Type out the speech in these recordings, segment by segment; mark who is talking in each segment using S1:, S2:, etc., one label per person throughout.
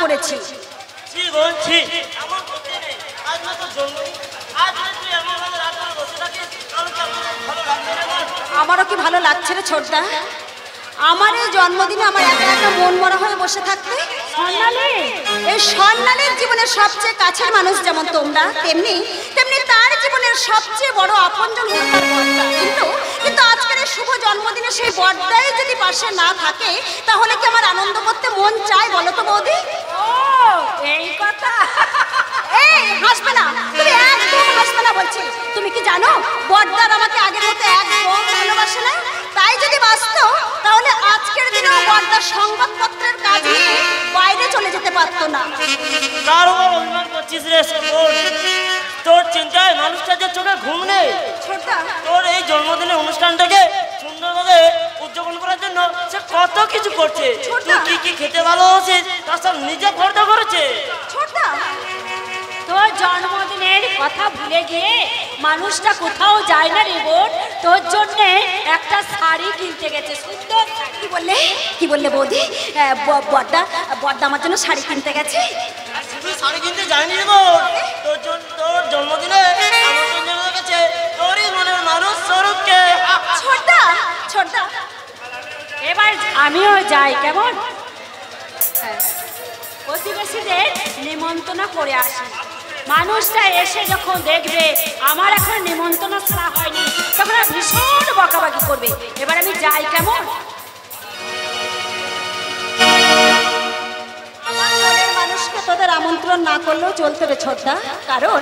S1: করেছি। আমারও কি ভালো লাগছে রে ছোটদা, আমার এই জন্মদিনে আমার একা একা মন মরা হয়ে বসে থাকতে। এই স্বর্ণালীর জীবনের সবচেয়ে কাছের মানুষ যেমন তোমরা, তেমনি তেমনি তার জীবনের সবচেয়ে বড় আপনজন হলো তার বড়দা। কিন্তু আজকের এই শুভ জন্মদিনে সেই বড়দাই যদি পাশে না থাকে, তাহলে কি আমার আনন্দ করতে মন চায় বলো তো বৌদি?
S2: এই কথা।
S1: এই হাসবে না, তুমি একদম হাসবে না বলছি। তুমি কি জানো বড়দার আমাকে আগের মতো একদম ভালোবাসে না? তাই যদি বাঁচত তাহলে আজকের দিনেও বড়দার সংবাদপত্রের কাজ নিয়ে বাইরে চলে যেতে পারতো না।
S3: কার উপর অভিমান করছিস রে সরোজ? তোর চিন্তায় মানুষটার যে চোখে ঘুম নেই। তোর এই জন্মদিনের অনুষ্ঠানটাকে সুন্দরভাবে উদযাপন করার জন্য সে কত কিছু করছে। তুই কি কি খেতে ভালোবাসিস তার সব নিজে খরচা করেছে।
S2: তোর জন্মদিনের কথা ভুলে গিয়ে মানুষটা কোথাও যায় না রে বোন, তোর জন্য একটা শাড়ি কিনতে গেছে। সুন্দর।
S1: কি বললে বৌদি? বড়দা আমার জন্য শাড়ি কিনতে গেছে?
S3: শুধু শাড়ি কিনতে যায়নি রে বোন, তোর জন্মদিনে গেছে তোরই মনের মানুষ স্বরূপকে।
S1: ছোটদা
S2: এবার আমিও যাই, কেমন? প্রতিবেশীদের নিমন্ত্রণ করে আসি। মানুষটা এসে যখন দেখবে আমার এখন নিমন্ত্রণ ছাড়া হয়নি, তখন ভীষণ বকাবাকি করবে। এবার আমি যাই, কেমন?
S1: আমার মনের মানুষকে তোদের আমন্ত্রণ না করলেও চলতে রে ছোটদা, কারণ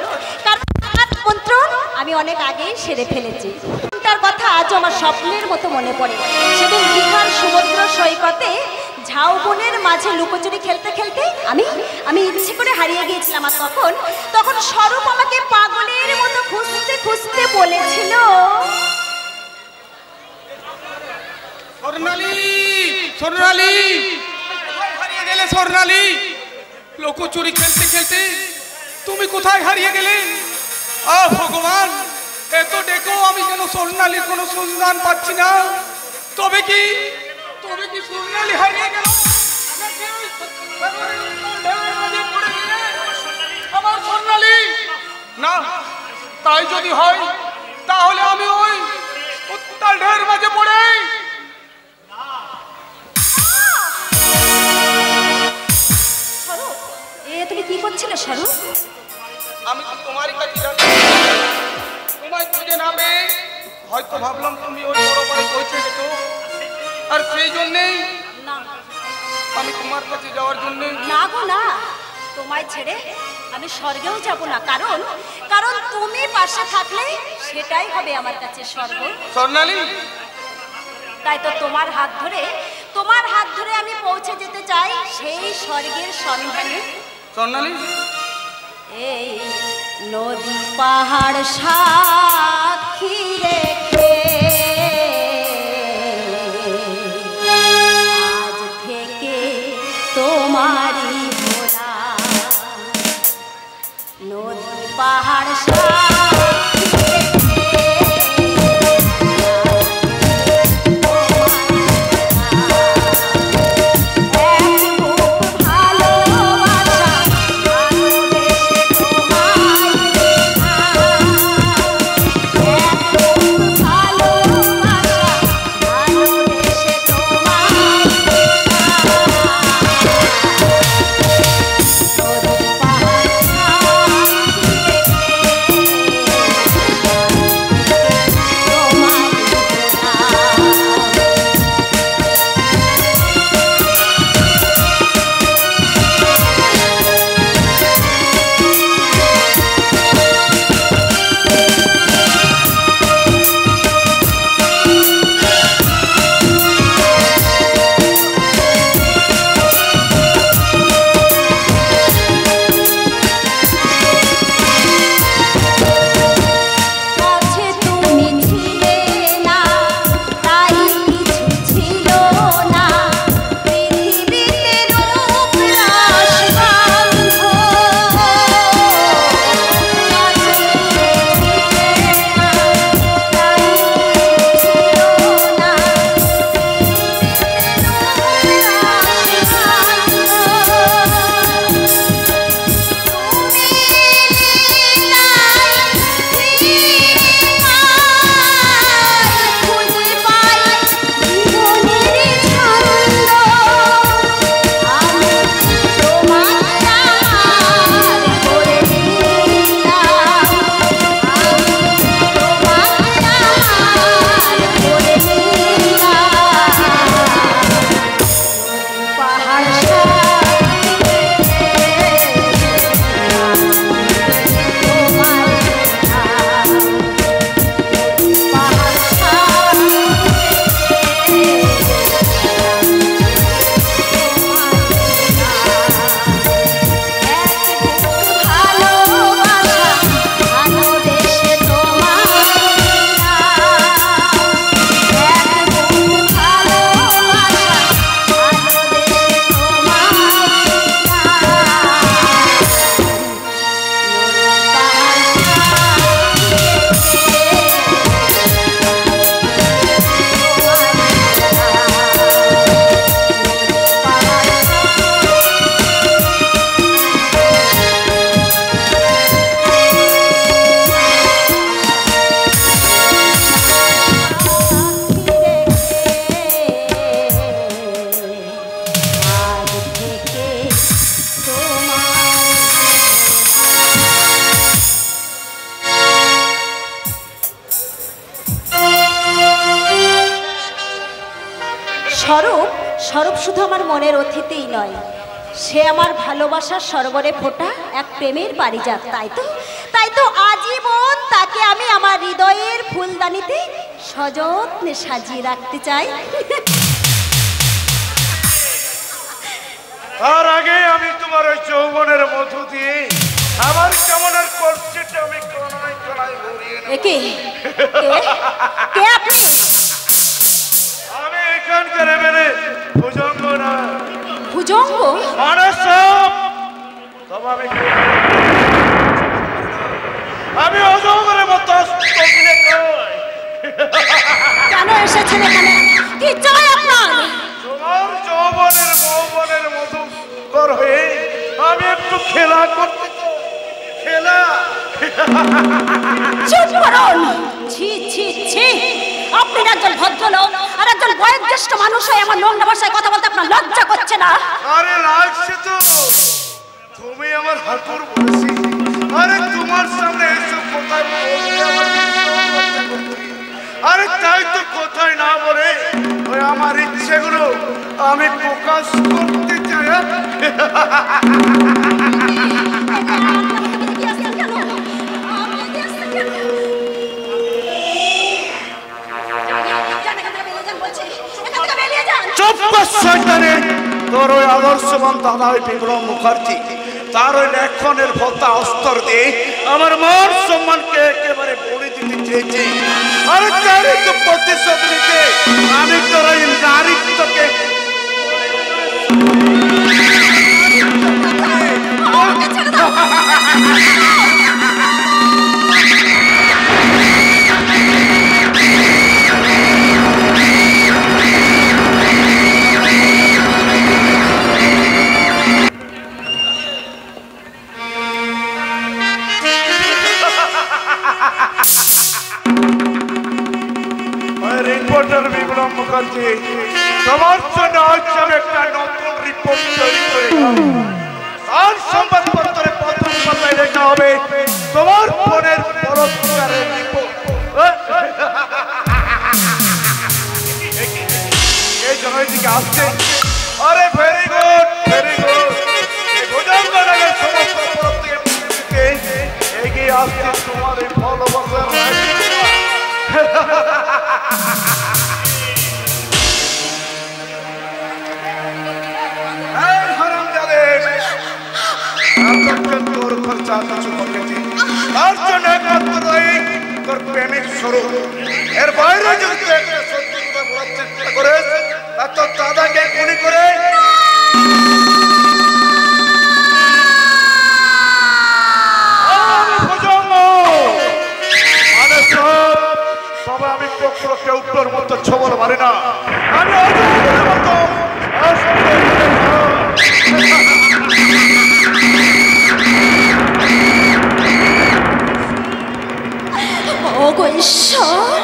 S1: আমন্ত্রণ আমি অনেক আগেই সেরে ফেলেছি। তার কথা আজও আমার স্বপ্নের মতো মনে পড়ে। সেদিন দীঘার সমুদ্র সৈকতে ঝাউবনের মাঝে লুকোচুরি খেলতে খেলতে আমি ইচ্ছে করে হারিয়ে গিয়েছিলাম। আর তখন স্বরূপ আমাকে পাগলের মতো খুঁজতে খুঁজতে বলেছিল,
S4: স্বর্ণালী হারিয়ে গেলে। স্বর্ণালী, লুকোচুরি খেলতে খেলতে তুমি কোথায় হারিয়ে গেলে? ভগবান, এত ডেকেও আমি যেন স্বর্ণালীর কোনো সন্ধান পাচ্ছি না। তবে কি স্বর্ণালী হারিয়ে গেল? আমার স্বর্ণালী না, তাই যদি হয় তাহলে আমি ওই উত্তাল ঢেউয়ের মাঝে পড়ে।
S1: তুমি কি করছিলে স্বরূপ?
S4: আমি তো তোমারই কাছে তোমায় খুঁজে না পেয়ে হয়তো ভাবলাম তুমি ওই বড় বাড়ি পৌঁছে গেছো, আর সেই জন্যেই আমি তোমার কাছে যাওয়ার জন্য।
S1: না গো না, তোমায় ছেড়ে আমি স্বর্গেও যাব না, কারণ তুমি পাশে থাকলে সেটাই হবে আমার কাছে স্বর্গ।
S4: স্বর্ণালী,
S1: তাই তো তোমার হাত ধরে আমি পৌঁছে যেতে চাই সেই স্বর্গের সন্ধানে।
S4: স্বর্ণালী,
S1: এই নদী পাহাড় সাক্ষী রেখে আজ থেকে তোমারই ভোলা, নদী পাহাড় শুধু আমার মনের অতিথিই নয়, সে আমার ভালোবাসার সরোবরে ফোটা এক প্রেমের পারিজাত। তাই তো আজীবন তাকে আমি আমার হৃদয়ের ফুলদানিতে সযত্নে সাজিয়ে রাখতে চাই।
S5: তার আগে আমি তোমার ওই যৌবনের মধু দিয়ে আমার কেমনের করছেটা আমি কোনায় কোনায় ঘুরিয়ে নেব।
S1: কে আপনি?
S5: আমি এখানকার এমএলএ ভুজঙ্গ না।
S1: ভুজঙ্গ?
S5: মানে সব তবে আমি অজগরের মতো
S1: কেন এসেছেন এখানে? কি চাই আপনার?
S5: তোমার যৌবনের মধু কর হয়ে আমি একটু খেলা করতে চাই। খেলা?
S1: চুপ করুন। ছি ছি ছি, আপনি একজন ভদ্রলোক আর একজন বয়োজ্যেষ্ঠ মানুষ হয়ে আমার নোংরা ভাষায় কথা বলতে আপনার লজ্জা করছে না?
S5: আরে লাগছে তো, তুমি আমার হাতুর বলেছি। আরে তোমার সামনে এসব কোথায় বলতে আমার লজ্জা করছে। আরে তাই তো কোথায় না বলে ওই আমার ইচ্ছেগুলো আমি প্রকাশ করতে চাই। চুপ কর শয়তানে। তোর ওই আদর্শবান দাদা ওই বিক্রম মুখার্জি তার ওই লেখনের ভোতা অস্তর দিয়ে আমার মান সম্মানকে একেবারে বলে দিতে চেয়েছে। আরে তারই তো প্রতিশোধ নিতে আমি তোর ওই নারীত্বকে রিপোর্টার বিক্রম মুখার্জি, তোমার জন্য আজ আমি একটা নতুন রিপোর্ট তৈরি করে আর সংবাদপত্রে প্রথম পাতায় লেখা হবে তোমার ফোনের বলৎকারের রিপোর্ট। এই জনের দিকে আসছে। আরে ভেরি গুড ভেরি গুড। ভুজঙ্গনগর সমস্ত তরফ থেকে এগিয়ে আসছে তোমার এই ভালোবাসার তোর খরচা কিছু করেছি তার জন্য একমাত্র তোর প্রেমিক স্বরূপ। এর বাইরে যদি একটা সত্যি কথা বলার চেষ্টা করে তা তোর দাদাকে গুলি করে তবে আমি কখনো কেউ তোর মতো ছবল মারি না। আমি অজগরের মতো
S1: ওগো ঈশ্বর,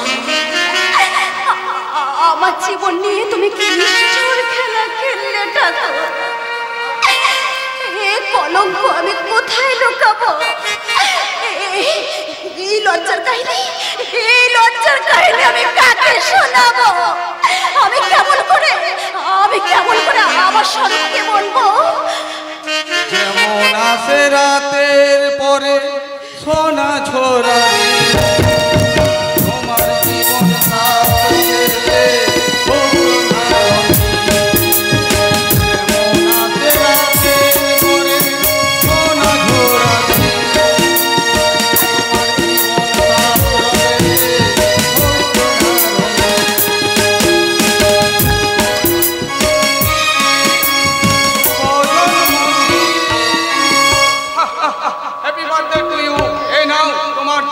S1: আমার জীবন নিয়ে তুমি কি নিষ্ঠুর খেলা খেললে ঠাকুর? এ কলঙ্ক আমি কোথায় লুকাবো? এই লজ্জার কাহিনী আমি কাকে শোনাবো? আমি কেমন করে আমার স্বরূপকে বলবো?
S4: যেমন আসে রাতের পরে সোনা ছোড়া তোমার জীবন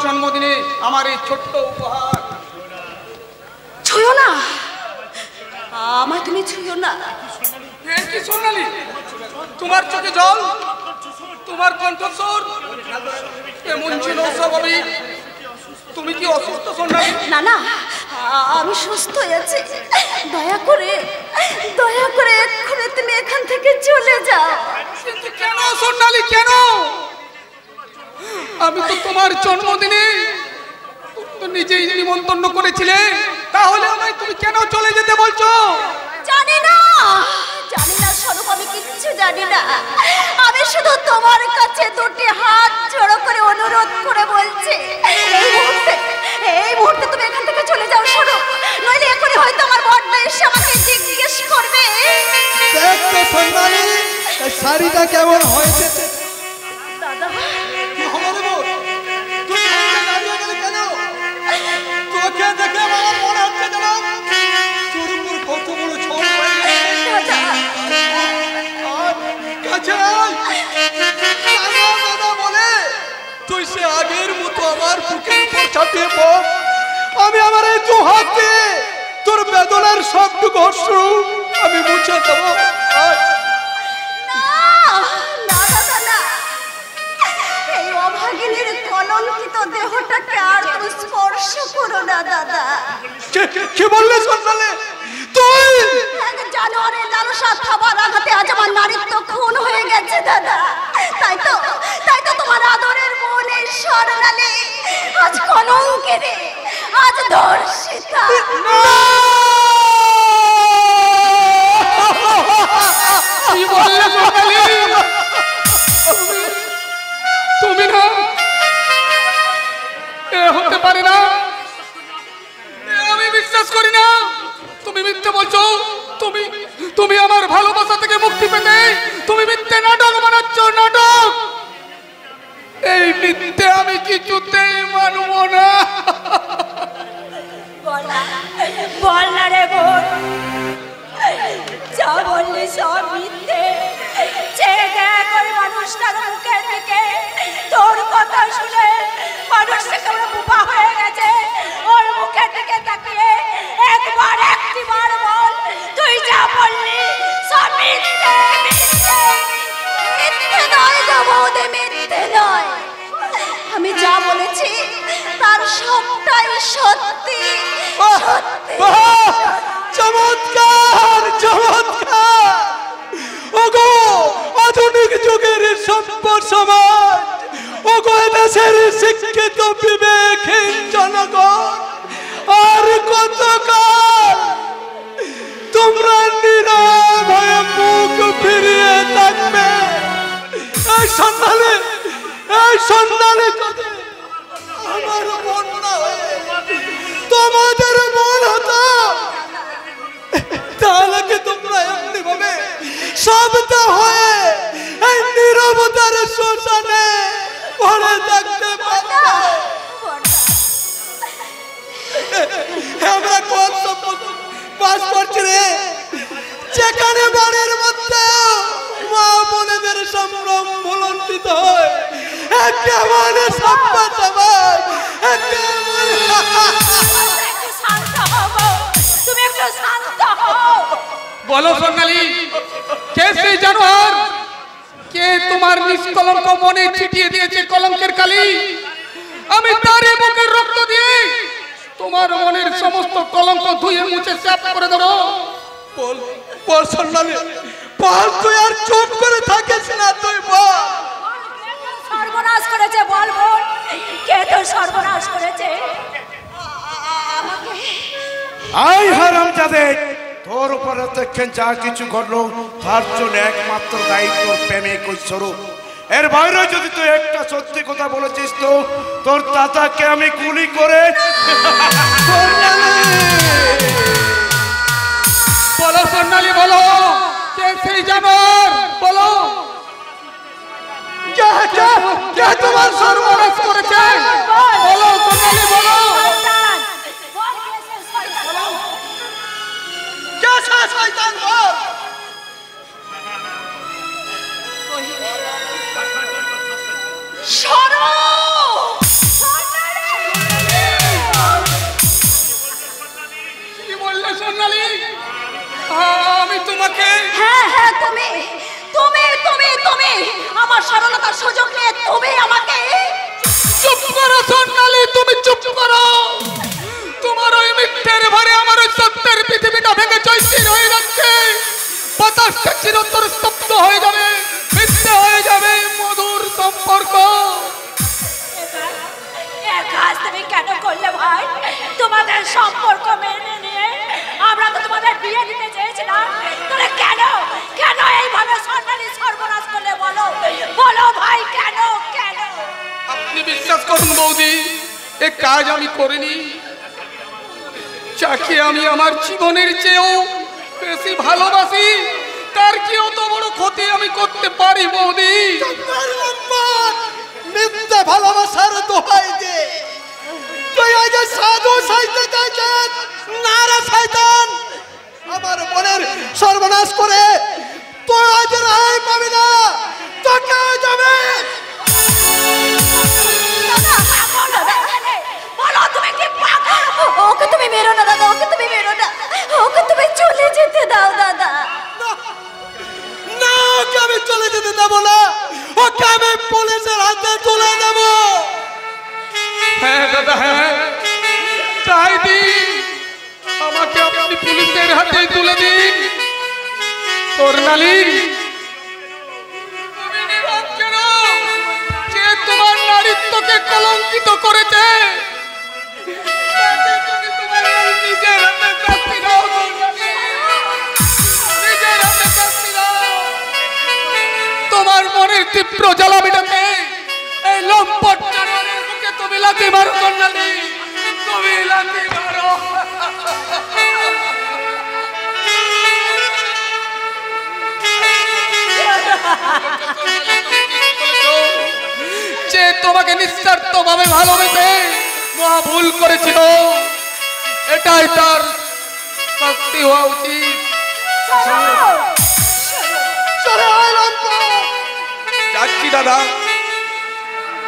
S4: জন্মদিনে আমার এই ছোট্ট উপহার।
S1: ছুঁয়ো না আমায়, তুমি ছুঁয়ো না।
S4: কি সোনালি, তোমার চোখে জল, তোমার কণ্ঠস্বর এমন ছিল স্বাভাবিক। তুমি কি অসুস্থ সোনালি?
S1: না না, আমি সুস্থ আছি। দয়া করে এক্ষুনি তুমি এখান থেকে চলে যাও।
S4: কিন্তু কেন সোনালি, কেন? আমি তো তোমার জন্মদিনে তো নিজেই নিমন্ত্রণ করেছিলে, তাহলে আমায় তুমি কেন চলে যেতে বলছো?
S1: জানি না জানি না স্বরূপ, আমি কিচ্ছু জানি না। আমি শুধু তোমার কাছে দুটি হাত জড়ো করে অনুরোধ করে বলছি, এই মুহূর্তে তুমি এখান থেকে চলে যাও স্বরূপ, নইলে এখনই হয়তো আমার বড় এসে আমাকে জিজ্ঞেস করবে।
S6: দেখ তো সোনালি, এই শাড়িটা কেমন হয়েছে?
S1: দাদা
S6: কি হলো রে বোন? তুই এখানে দাঁড়িয়ে গেলি কেন? তোকে দেখে আমার মনে হচ্ছে যেন তোর উপর কত বড় ঝড় হয়ে গেছে। কাছে আয়। দাদা বলে তুই সে আগের মতো আমার বুকের উপর চাপিয়ে পড়। আমি আমার এই দু হাতে তোর বেদনার সবটুকু অশ্রু আমি মুছে দেবো।
S1: এই অভাগিনীর কলঙ্কিত দেহটাকে আর তুমি স্পর্শ করো না দাদা।
S6: কি বললে সোনালি? তুই
S1: এক জানোয়ারের লালসা খাবার আঘাতে আজ আমার নারীত্ব খুন হয়ে গেছে দাদা। তাই তো তোমার আদরের বোনের স্বর্ণালী আজ কলঙ্কিনী, আজ ধর্ষিতা।
S4: কি বললে সোনালি? তুমি না, এ হতে পারে না, আমি বিশ্বাস করি না। তুমি মিথ্যে বলছো। তুমি আমার ভালোবাসা থেকে মুক্তি পেতে তুমি মিথ্যে নাটক বানাচ্ছ, নাটক। এই মিথ্যে আমি কিছুতেই মানব না।
S2: বল না রে বোন, যা বললি সব মিথ্যে। ছেড়ে দেখ ওই মানুষটার মুখের দিকে, তোর কথা শুনে মানুষটা কেমন বোবা হয়ে গেছে। ওর মুখের দিকে তাকিয়ে একটিবার বল, তুই যা বললি সব মিথ্যে।
S1: মিথ্যে নয় গো বৌদি, মিথ্যে নয়। আমি যা বলেছি তার সবটাই সত্যি।
S6: চমৎকার চমৎকার। ওগো আধুনিক যুগের সভ্য সমাজ, ওগো দেশের শিক্ষিত বিবেকহীন জনগণ, আর কতকাল তোমরা নীরব হয়ে মুখ ফিরিয়ে থাকবে? এই সন্ধানে যদি আমার মন না হয়ে তোমাদের মন হতো, তাহলে কি তোমরা এমনি ভাবে শব্দ হয়ে এই নীরবতার শ্মশানে পড়ে থাকতে পারবে? আমরা কোন সম্পদ বাস করছি রে, যেখানে বাড়ির মধ্যে মা বোনেদের সম্ভ্রম ভুলণ্ঠিত হয়। একেবারে সভ্য সমাজ, একেবারে
S2: একটু শান্ত হও, তুমি একটু শান্ত হও।
S4: বলো সোনালি, কে সেই জানোয়ার? কে তোমার নিষ্কলঙ্ক মনে ছিটিয়ে দিয়েছে কলঙ্কের কালি? আমি তারই বুকের রক্ত দিয়ে তোমার মনের সমস্ত কলঙ্ক ধুয়ে মুছে সাফ করে দেবো।
S6: বল সোনালি, বল, তুই আর চুপ করে থাকিস না, তুই বল।
S2: সর্বনাশ করেছে, বল বল, কে তোর সর্বনাশ করেছে?
S5: আই হারামজাদে, তোর উপরে দেখেন যা কিছু ঘটলো তার জন্য একমাত্র দায়িত্ব প্রেমিক ওই স্বরূপ। এর বাইরে যদি তুই একটা সত্যি কথা বলেছিস তো তোর দাদাকে আমি গুলি করে।
S4: বলো সোনালি, বলো কে সেই জানোয়ার? বলো কে তোমার সর্বনাশ করেছে? বলো সোনালি, বলো।
S6: শয়তান বল।
S4: কি বললে সোনালি? আমি তোমাকে
S1: হ্যাঁ, তুমি আমার সরলতার সুযোগ নিয়ে তুমি আমাকে।
S4: চুপ করো সোনালি, তুমি চুপ করো। তোমার ওই মিথ্যের ভরে আমার ওই সত্যের পৃথিবীটা ভেঙে চৈতির হয়ে যাচ্ছে। বাতাসটা চিরতর স্তব্ধ হয়ে যাবে, মিথ্যে হয়ে যাবে মধুর সম্পর্ক।
S2: কাজ তুমি কেন করলে ভাই? তোমাদের সম্পর্ক মেনে নিয়ে আমরা তো তোমাদের বিয়ে দিতে চেয়েছিলাম, তোরা কেন
S4: করুন বৌদি, এ কাজ আমি করিনি। যাকে আমি আমার জীবনের চেয়েও বেশি ভালোবাসি, তার কি অত বড় ক্ষতি আমি করতে পারি বৌদি?
S6: মিথ্যা ভালোবাসার দোহাই দে, তুই আজ সাধু সাইতে চাইছেন না রে শয়তান। আমার মনের সর্বনাশ করে তুই আজ রায় পাবি না, তোকে যাবে।
S2: বলো তুমি কি পাগল? ওকে তুমি মেরো না দাদা, ওকে তুমি মেরো না, ওকে তুমি চলে যেতে দাও দাদা।
S6: না, ওকে আমি চলে যেতে দেবো না, ওকে আমি পুলিশের হাতে তুলে দেবো।
S4: হ্যাঁ দাদা, হ্যাঁ তাই দিন, আমাকে আপনি পুলিশের হাতে তুলে দিন। স্বর্ণালী, তুমি নীরব কেন? যে তোমার নারীত্বকে কলঙ্কিত করেছে, তাকে তুমি তোমার নিজের হাতে শাস্তি দাও স্বর্ণালী, নিজের হাতে শাস্তি দাও। তোমার মনের তীব্র জ্বালা মেটাতে এই লম্পট জানোয়ারের মুখে তুমি লাথি মারো স্বর্ণালী, তুমি লাথি মারো। যে তোমাকে নিঃস্বার্থ ভাবে ভালোবেসে মহা ভুল করেছিল, এটাই তার শাস্তি হওয়া উচিত। যাচ্ছি দাদা,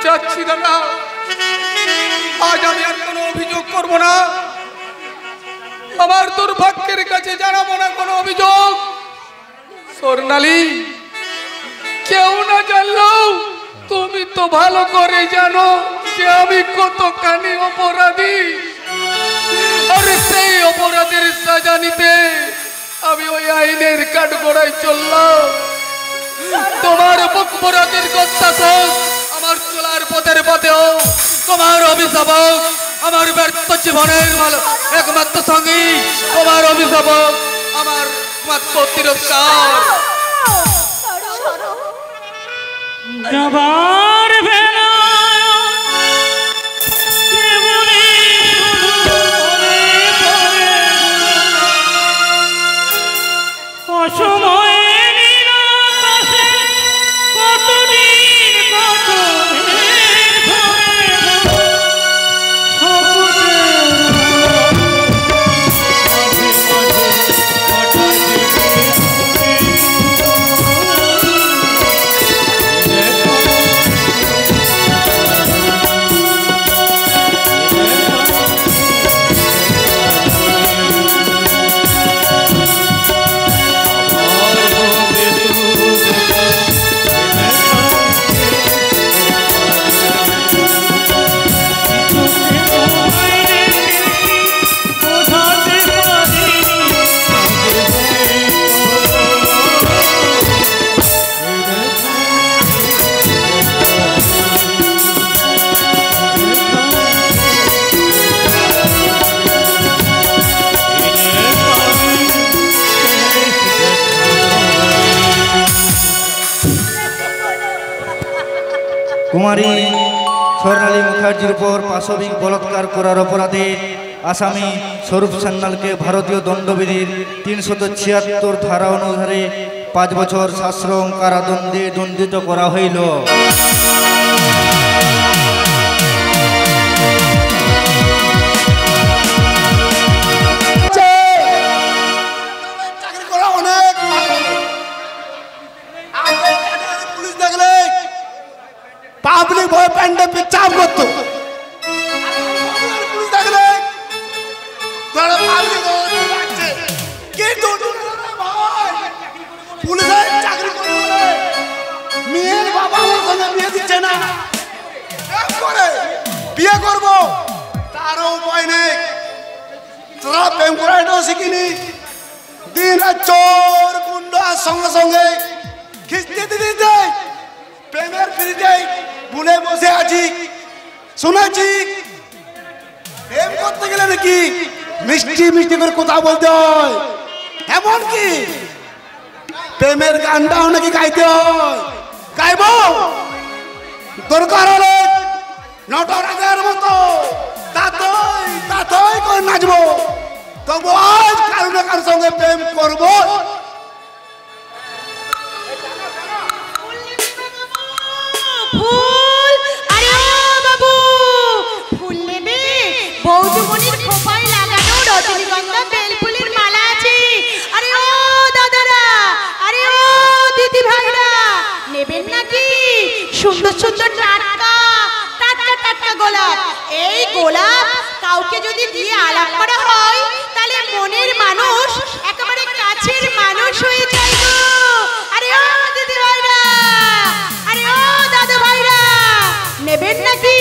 S4: যাচ্ছি দাদা, আজ আমি আর কোনো অভিযোগ করবো না। আমার দুর্ভাগ্যের কাছে জানাবো না কোনো অভিযোগ। স্বর্ণালী, কেউ না জানলেও তুমি তো ভালো করে জানো যে আমি কতখানি অপরাধী, আর সেই অপরাধের সাজা নিতে আমি ওই আইনের কাঠগড়ায় চললাম। তোমার অপরাধের কষ্টাসন আমার চলার পথের পথেও তোমার অভিশাপক, আমার ব্যর্থ জীবনের ভালো একমাত্র সঙ্গী, তোমার অভিশাপক, আমার একমাত্র তিরস্কার।
S3: যাবার বেলা অসময়ে
S7: কুমারী স্বর্ণালী মুখার্জির উপর পাশবিক বলাৎকার করার অপরাধে আসামি স্বরূপ সান্যালকে ভারতীয় দণ্ডবিধির ৩৭৬ ধারা অনুসারে ৫ বছর সশ্রম কারাদণ্ডে দণ্ডিত করা হইল।
S6: পাবলিক ভয় প্যান্ডে চাপ করতো, কিন্তু পুলিশের চাকরি মেয়ের বাবা আমার সঙ্গে বিয়ে দিচ্ছে না, বিয়ে করবো তারও উপায় নেই। তোরা প্রেম করাটাও শিখিনি, দিন রাত চোর গুন্ডা সঙ্গে সঙ্গে খিস্তি দিতে প্রেমের ফিরিতে ভুলে বসে আছি। শুনেছি প্রেম করতে গেলে নাকি মিষ্টি মিষ্টি করে কথা বলতে হয়, এমন কি প্রেমের গানটাও নাকি গাইতে হয়। গাইব দরকার হলে নটা
S5: তবু আজ কারো না কারোর সঙ্গে প্রেম করবো।
S2: ফুল, আরে ও বাবু, ফুল নেবে? বৌদিমণির খোপায় লাগানো রজনীগন্ধা বেলফুলের মালা আছে। আরে ও দাদারা, আরে ও দিদি ভাইরা, নেবেন নাকি? সুন্দর সুন্দর টাটকা টাটকা টাটকা গোলাপ। এই গোলাপ কাউকে যদি দিয়ে আলাপ করা হয় তাহলে মনের মানুষ একেবারে কাছের মানুষ হয়ে যায় গো। আরে ও দিদি ভাইরা, আরে ও দাদা ভাইরা, নেবেন নাকি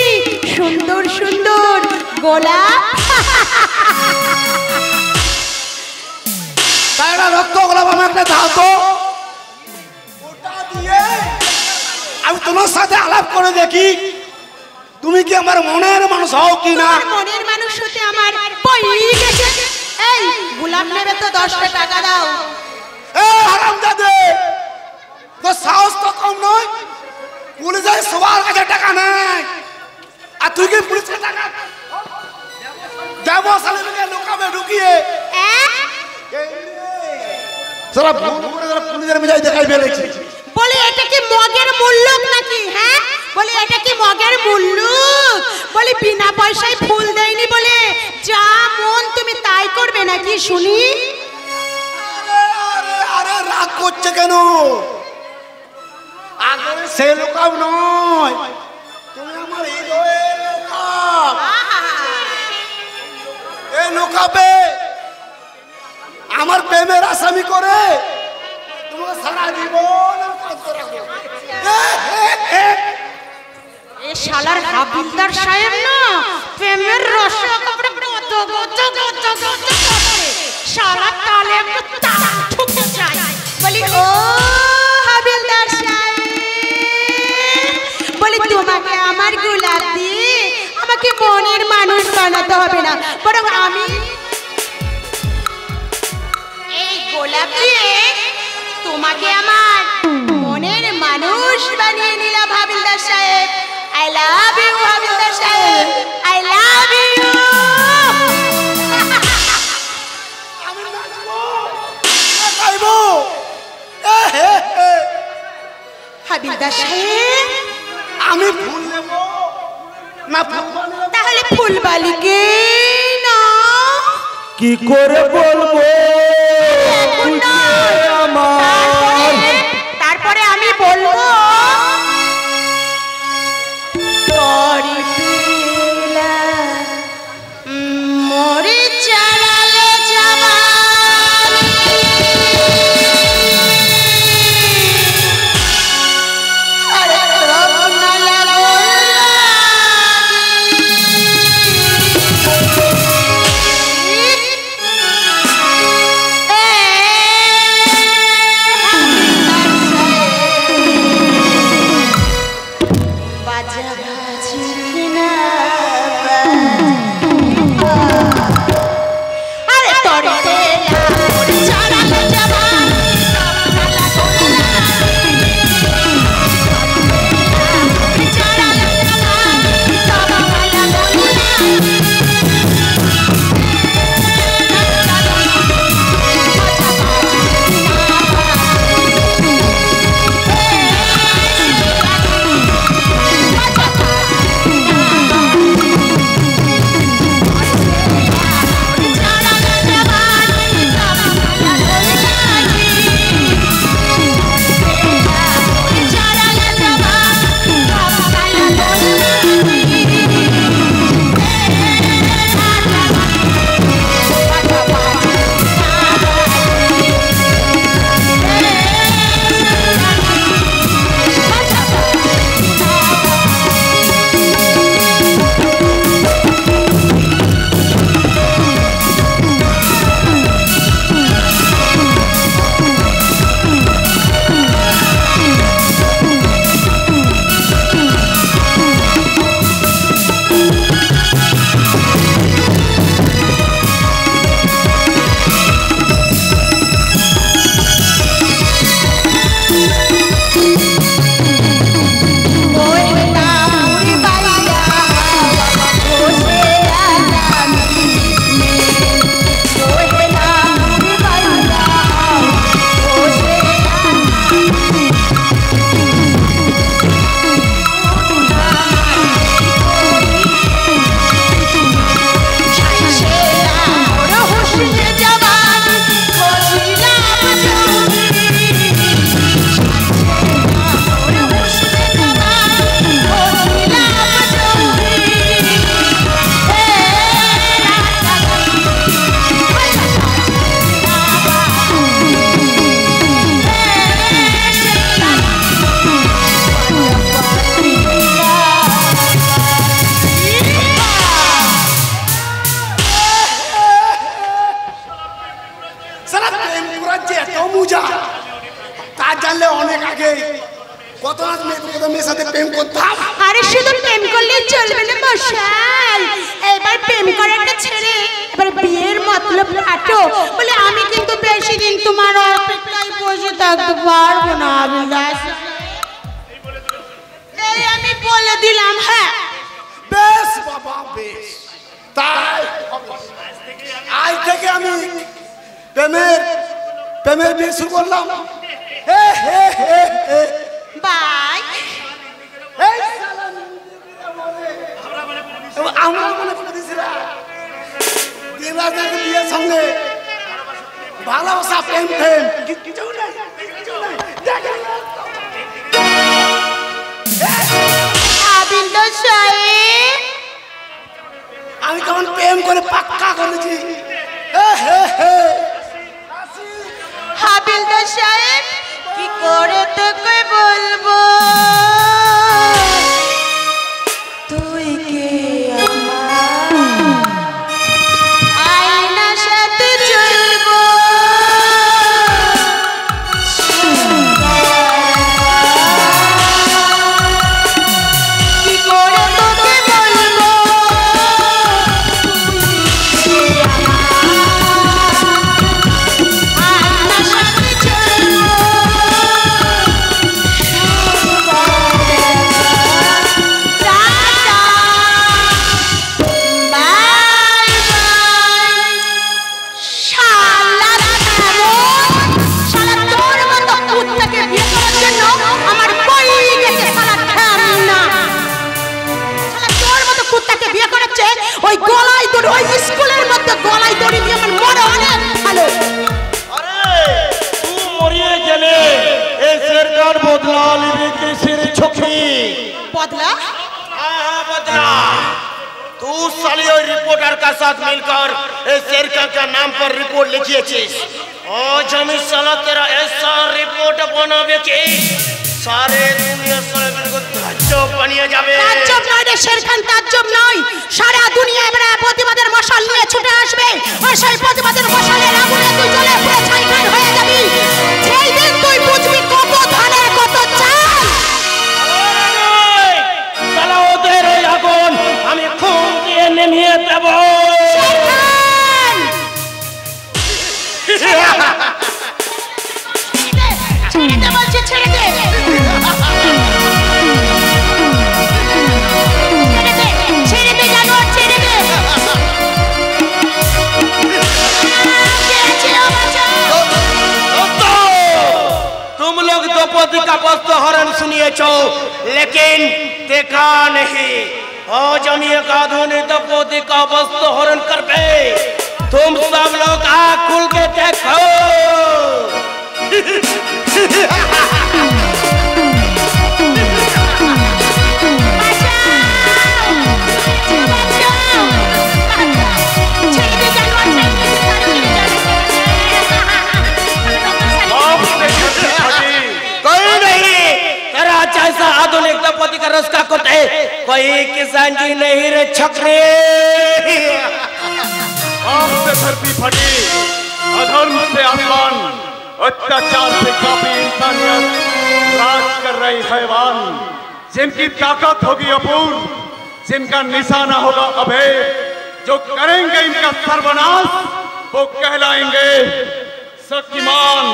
S2: সুন্দর সুন্দর গোলাপ?
S5: তাই না, রক্ত গোলাপ আমার একটা দাও তো। ওটা দিয়ে আমি তোমার সাথে আলাপ করে দেখি তুমি কি আমার মনের মানুষ হও কি না।
S2: মনের মানুষ হতে আমার বই গেছে। এই গোলাপ নেবে তো 10টা টাকা দাও।
S5: এই হারামজাদে, তোর সাহস তো কম নয়। পুলিশে সবার কাছে টাকা নেয় আর তুই কি পুলিশের টাকা দেবো সালেমকে লুকাবে ঢুকিয়ে সারা ভুল করে যারা পুলিশের মিজাই দেখাই ফেলেছে।
S2: বলে এটা কি মগের মুল্লুক নাকি? হ্যাঁ, বলে এটা কি মগের মুল্লুক? বলে বিনা পয়সায় ফুল দেয়নি বলে যা মন তুমি তাই করবে নাকি শুনি?
S5: আরে আরে আরে রাগ করছে কেন? আগে সে লোকাব নয়, তুমি আমার হৃদয়ের লোকাব। এ লোকাবে আমার প্রেমের আসামি করে তোমাকে সারা জীবন
S2: এ শালার হাবিলদার সাহেব না প্রেমের রস একেবারে গদ গদ গদ গদ করে শালা কালে একটু তাক ঠুকে যায়। বলি ও হাবিলদার সাহেব, বলি তোমাকে আমার গোলাপ দিয়ে আমাকে মনের মানুষ বানাতে হবে না, বরং আমি এই গোলাপ দিয়ে তোমাকে আমার মনের মানুষ বানিয়ে নিলাম হাবিলদার সাহেব। আই লাভ ইউ হাবিলদার সাহেব, আই লাভ ইউ।
S5: আমি নাচবো না গাইবো?
S2: হাবিলদার সাহেব,
S5: আমি ফুল নেব না ফুল বানাবো?
S2: তাহলে ফুলবালিকে না
S7: কি করে বলবো
S2: এখন নয়, তারপরে আমি বলবো তরি পেলা মরে চালালে জবানি আরে তখন লাগো লাগি
S6: কত মেয়ের সাথে প্রেম করতাম।
S2: আরে শুধু প্রেম করলে চলবে না মশাই, এবার প্রেম করাটা ছেড়ে এবার বিয়ের মতলব কাটো। বলে আমি কিন্তু বেশি দিন তোমার অপেক্ষায় বসে থাকতে পারবো না বিলাস, এই আমি বলে দিলাম। হ্যাঁ
S6: বেশ বাবা বেশ, তাই আজ থেকে আমি প্রেমের বিয়ে শুরু করলাম।
S2: বাই
S6: আমরা মনে করে দিয়েছিলাম বিয়ের সঙ্গে ভালোবাসা প্রেম প্রেম কিছু নাই, কিছু নাই। আমি কেমন প্রেম করে পাক্কা করেছি।
S2: হাবিলদার সাহেব কি করে তোকে বলবো, তুই কে আমার আয়নার সাথে চলবো। কি করে তোকে বলবো, আয়নার সাথে চলবো। ওই গলায় দড়ি, ওই স্কুলের মধ্যে গলায় দড়ি দিয়ে আমার মনে অনেক ভালো।
S5: अरे तू मरिए गले ए सरकार बदला लेवे के सिर छोकरी
S2: बदला?
S5: हाँ बदला। तू साली और रिपोर्टर का साथ मिलकर इस सरकार का नाम पर रिपोर्ट लिखिएছিস। आज हम इस साला तेरा ऐसा रिपोर्ट बनावे कि सारे दुनिया सारे मेरे को ताज्जुब बनिए जावे।
S2: তাজ্জব নয় রে শেরখান, তাজ্জব নয়। সারা দুনিয়া এবারে প্রতিবাদের মশাল নিয়ে ছুটে আসবে, আর সেই প্রতিবাদের মশালের আগুনে তুই জ্বলে পুড়ে ছাইখান হয়ে যাবি। সেই দিন তুই বুঝবি কত ধানের কত চাল।
S5: সালা ওদের ওই আগুন আমি খুন দিয়ে নেমিয়ে দেব।
S2: শেরখান! ছেড়ে দে বলছি, ছেড়ে দে। ছেড়ে দে জানোয়ার, ছেড়ে দে।
S5: तुम लोग द्रौपदी का वस्त्र हरण सुनिए छो, लेकिन देखा नहीं। आज हम एक आधुनिक द्रौपदी का वस्त्र हरण कर पे तुम सब लोग आँख खुल के देखो। कोई नहीं तेरा जैसा आधुनिक द्रौपदी का रस्ता करते कोई किसान जी नहीं रे छकरे।
S8: आग से धरती फटी, अधर्म से आसमान, अत्याचार से काफी इंसानियत, राज कर रही हैवान। जिनकी ताकत होगी अपूर्व, जिनका निशाना होगा अभेद, जो करेंगे इनका सर्वनाश, वो कहलाएंगे शक्तिमान।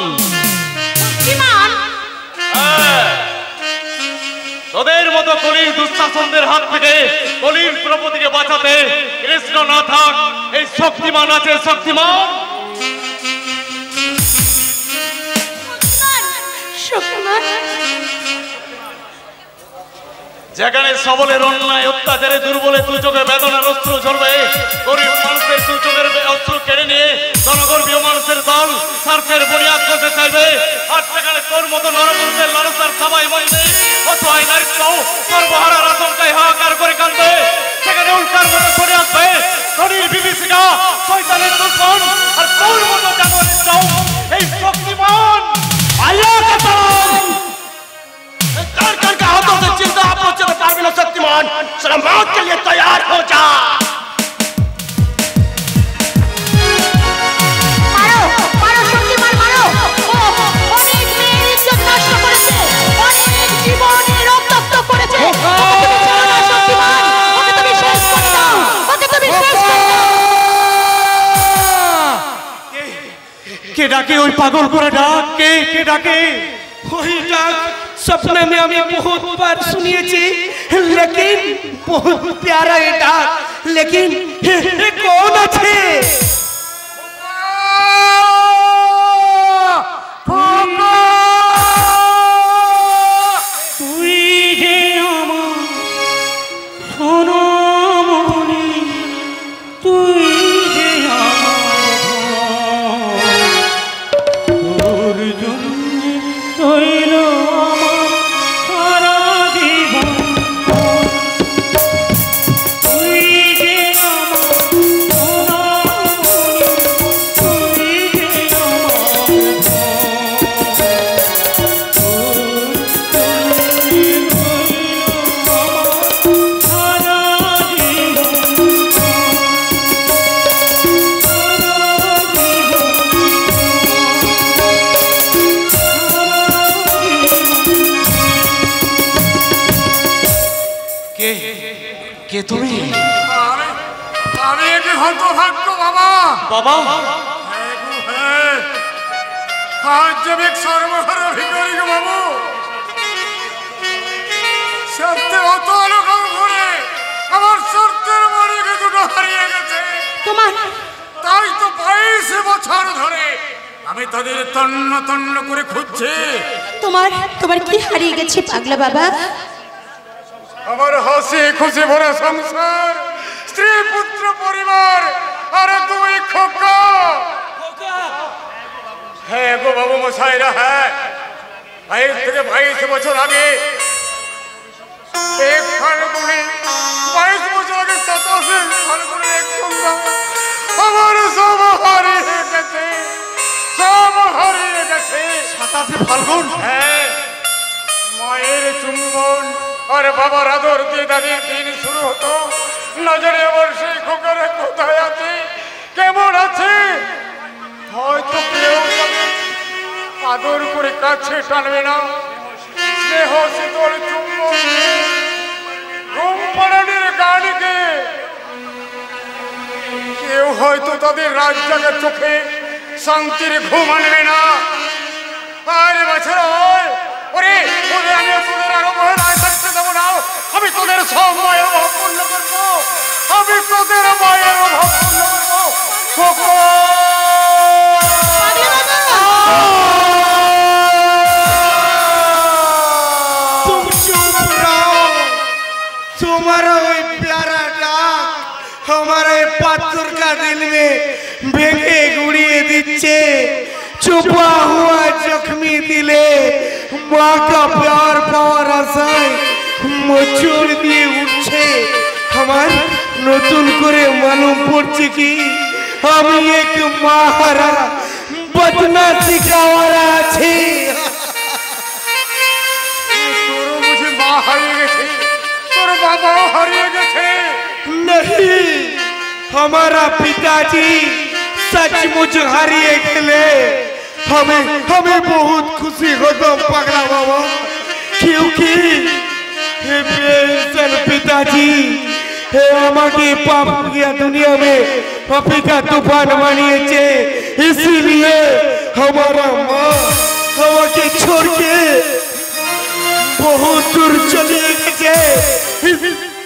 S2: কিমান?
S8: তোদের মতো কলির দুঃশাসনদের হাত থেকে কলির দ্রৌপদীকে বাঁচাতে কৃষ্ণ না থাক, এই শক্তিমান আছে শক্তিমান।
S2: শক্তিমান?
S8: যেখানে সবলের অন্যায় অত্যাচারে দুর্বলে দু চোখে বেদনার অস্ত্র ঝরবে, গরিব মানুষের দু চোখের অস্ত্র কেড়ে নিয়ে জনগর্বীয় মানুষের দল স্বার্থের বুনিয়াদ করতে চাইবে, আর সেখানে তোর মতো নরপুরুষের লালসার সবাই বলবে, অসহায় নারীরাও সর্বহারার আশঙ্কায় হাহাকার করে কাঁদবে। সেখানে উল্কার মতো সরে আসবে শরীর বিভীষিকা, শয়তানের দুর্বল, আর তোর মতো জানোয়ারের চাও এই শক্তিমান।
S5: अल्लाह कसम कर का हाथों से चिंता आप पहुंचे पार बिना शक्तिमान साला मौत के लिए तैयार हो जा।
S2: মারো মারো শক্তিমান মারো। ও অনেক মেয়ের ইজ্জত নষ্ট করেছে, অনেক জীবনে রক্ত
S8: ডাকে ওই পাগল করে ডাক, কে কে ডাকে?
S4: ওই ডাক सपने में हमें बहुत बार सुनिए जी, लेकिन बहुत प्यारा ये डाक, लेकिन ये कौन अच्छे?
S8: बाबा
S9: आज जब एक सर्वहारा भिखारी को बाबू সত্যি অত লোক ঘুরে আমার সত্যের বাড়িকে দুটো হারিয়ে গেছে
S2: তোমার
S9: তাই তো 22 বছর ধরে আমি তাদের তন্ন তন্ন করে খুঁজছি
S2: তোমার তোমার কি হারিয়ে গেছে পাগলা বাবা
S9: আমার হাসি খুশি ভরা সংসার স্ত্রী পুত্র পরিবার আর দুই খোকা হ্যাঁ গো বাবু মশাইরা হ্যাঁ 22 থেকে 22 বছর আগে एक फाल्गुनी 22 বছর আগে 27 ফাল্গুনি এক সন্ধ্যা আমার সব হারিয়ে গেছে
S8: 27 ফাল্গুন
S9: হ্যাঁ মায়ের চুম্বন আর বাবার আদর দিয়ে দাদির দিন শুরু হতো নজরে আবার সেই খোকারে কোথায় আছে কেমন আছে হয়তো কেউ আদর করে কাছে টানবে না স্নেহ শীতল চুম্বন ঘুম পাড়ানির গানকে কেউ হয়তো তাদের রাত জাগা চোখে শান্তির ঘুম আনবে না আরে বাছারা ওরে ওরে আমি তোদের আরো মহিলায় থাকতে দেবো না আমি তোদের সব মায়ের অভাব পূর্ণ করবো আমি তোদের মায়ের অভাব পূর্ণ করবো
S4: तुम्हारा वही प्यारा डाक हमारे पाथर का दिल में भेगे गुड़िए दीचे छुपा हुआ जख्मी दिले माँ का प्यार पावर आसाई मचुर दिए उठे हमार नतून करे मालूम पड़ছে কি আমি এক মাহারা বদনা শিখাওয়ারা আছি
S9: তোর মুঝে মা হারিয়ে গেছে তোর বাবা হারিয়ে গেছে
S4: नहीं हमारा पिताजी सचमुच हारिए गए हमें हमें बहुत खुशी होता पगला बाबा क्योंकि हे बेसन पिताजी हे हमारे पाप किया दुनिया में पापी का तूफान मानिए चे इसीलिए हमारा माँ हवा के छोड़ के बहुत दूर चले गए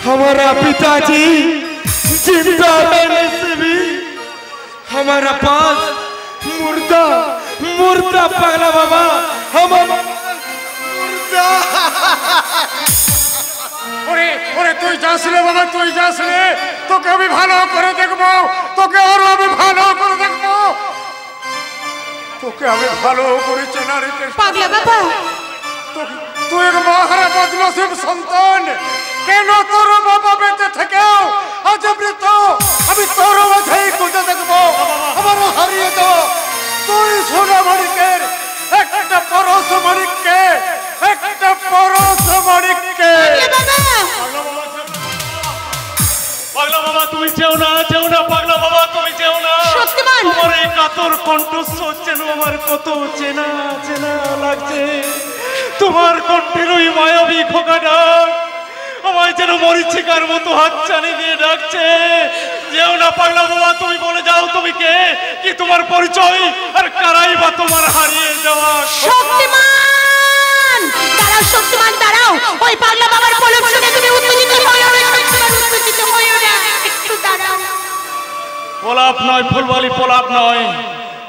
S4: हमारा पिताजी जिंदा रहने से भी हमारा पास मुर्दा मुर्दा पगला बाबा हमारा मुर्दा
S9: ওরে ওরে তুই যাস রে বাবা তুই যাস রে তোকে আমি ভালো করে দেখবো তোকে আরো আমি ভালো করে দেখবো তোকে আমি ভালো করে চেনার
S2: পাগলা বাবা
S9: তুই এক মহারা বদনসিব সন্তান কেন তোর বাবা বেঁচে থেকেও আজ মৃত আমি তোর মাঝেই খুঁজে দেখবো আমারও হারিয়ে দেবো তুই সোনা মানিকের একটা পরশ মানিককে একটা পরশ মানিককে
S8: পাগলা বাবা তুমি যেও না পাগলা বাবা তুমি যেও না
S2: সত্যিমান
S8: তোমার এই কাতর কণ্ঠস্বর যেন আমার কত চেনা চেনা লাগছে তোমার কণ্ঠের ওই মায়াবী খোকা ডাক আমায় যেন মরিচিকার মতো হাত চানি দিয়ে ডাকছে যেও না পাগলা বাবা, তুমি বলে যাও তুমি কে, কি তোমার পরিচয়, আর কারাই বা তোমার হারিয়ে যাওয়া
S2: শক্তিমান। দাঁড়াও শক্তিমান দাঁড়াও, ওই পাগলা বাবার পলক শুনে তুমি উত্তেজিত হইও না, উত্তেজিত হইও না, একটু দাঁড়াও।
S8: পোলাপ নয় ফুলবালি, পোলাপ নয়।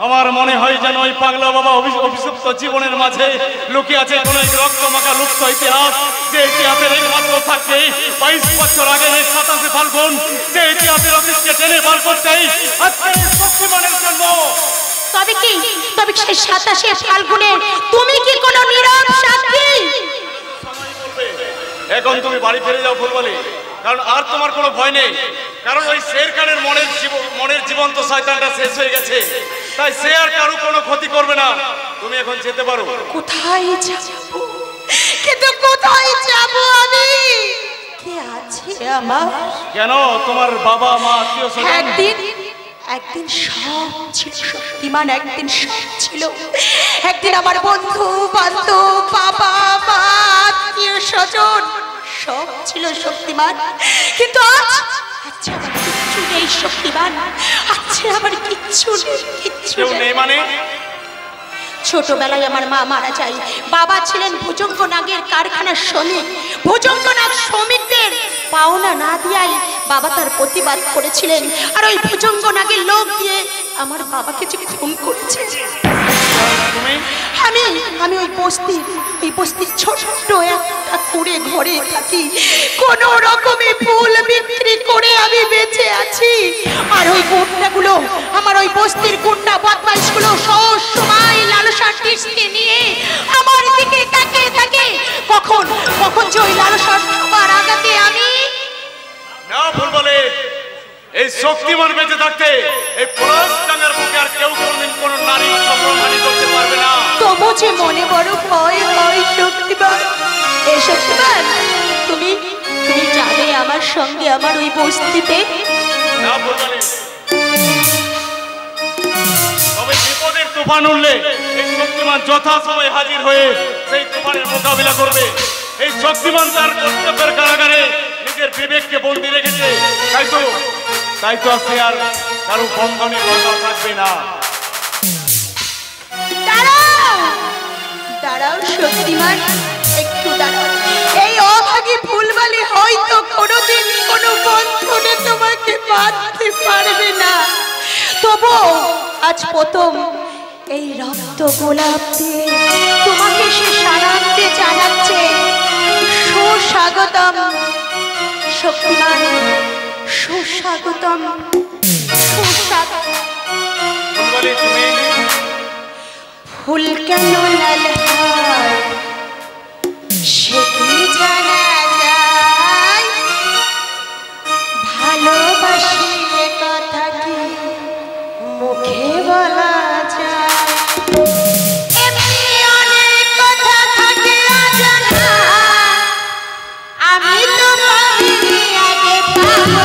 S8: আমার মনে হয় যেন ওই পাগলা বাবা অভিশপ্ত জীবনের মাঝে লুকিয়ে আছে কোন এক রক্তমাখা লুপ্ত ইতিহাস, যে ইতিহাসের একমাত্র থাকতে 22 বছর আগে 27 ফাল্গুন, যে ইতিহাসের অতীতকে টেনে বার করতেই আজকে শক্তিমানের জন্ম।
S2: তবে কি সেই 27 ফাল্গুনে তুমি কি কোন নীরব সাক্ষী?
S8: এখন তুমি বাড়ি ফিরে যাও ফুলবালি, কারণ আর তোমার কোনো ভয় নেই। কারণ ওই শের খানের মনের জীবন্ত শয়তানটা শেষ হয়ে গেছে, তাই সে আর কারো কোনো ক্ষতি করবে না। তুমি এখন যেতে পারো।
S2: কোথায় যাব? কিন্তু কোথায় যাব আমি? কে আছে আমার?
S8: কেন তোমার বাবা মা আত্মীয় স্বজন?
S2: একদিন সব ছিল শক্তিমান, একদিন সব ছিল। একদিন আমার বন্ধু বান্ধব, বাবা মা আত্মীয় স্বজন সব ছিল শক্তিমান, কিন্তু আজ আমার কিচ্ছু নেই শক্তিমান, আজকে আমার কিচ্ছু নেই।
S8: মানে
S2: ছোটবেলায় আমার মা মারা যায়। বাবা ছিলেন ভুজঙ্গ নাগের কারখানার শ্রমিক। ভুজঙ্গ নাগ শ্রমিকদের পাওনা না দিয়াই বাবা তার প্রতিবাদ করেছিলেন, আর ওই ভুজঙ্গ নাগের লোক দিয়ে আমার বাবাকে যে খুন করেছে। আমি ওই বস্তির ছোট্ট একটা কুড়ে ঘরে থাকি, কোন রকমে ফুল বিক্রি করে আমি বেঁচে আছি। আর ওই গুন্ডাগুলো, আমার ওই বস্তির গুন্ডা বদমাইশগুলো সব সময় লালসার দৃষ্টি নিয়ে আমার দিকে তাকিয়ে থাকে। কখন যে ওই লালসার খাবার আগাতে আমি
S8: না ভুল বলে, এই শক্তিমান বেঁচে থাকতে এই পলাশডাঙ্গার বুকে আর কেউ কোনোদিন কোনো নারী সম্মানহানি করতে পারবে না।
S2: তবু যে মনে বড় ভয় হয় শক্তিমান। এই শক্তিমান, তুমি যাবে আমার সঙ্গে আমার ওই বস্তিতে?
S8: না ভুল বলে, তবে বিপদের তুফান উঠলে এই শক্তিমান যথাসময়ে হাজির হয়ে সেই তুফানের মোকাবিলা করবে। এই শক্তিমান তার কর্তব্যের কারাগারে নিজের বিবেককে বন্দি রেখেছে, তাই তো সে আর কারো বন্ধনে বন্ধা থাকবে না।
S2: দাঁড়াও শক্তিমান, একটু দাঁড়াও। এই অভাগী ফুলবালি হয়তো কোনোদিন কোনো বন্ধনে তোমাকে বাঁধতে পারবে না, তবু আজ প্রথম এই রক্ত গোলাপ দিয়ে তোমাকে সে সারাতে জানাচ্ছে সুস্বাগতম শক্তিমান, সুস্বাগতম। ফুল কেন লাল হয় সে কি জানা যায়, ভালোবাসি এ কথা কি মুখে বলা যায়, এমনি অনেক কথা থাকে অজানা, আমি তো ভাবিনি আগে পাবো।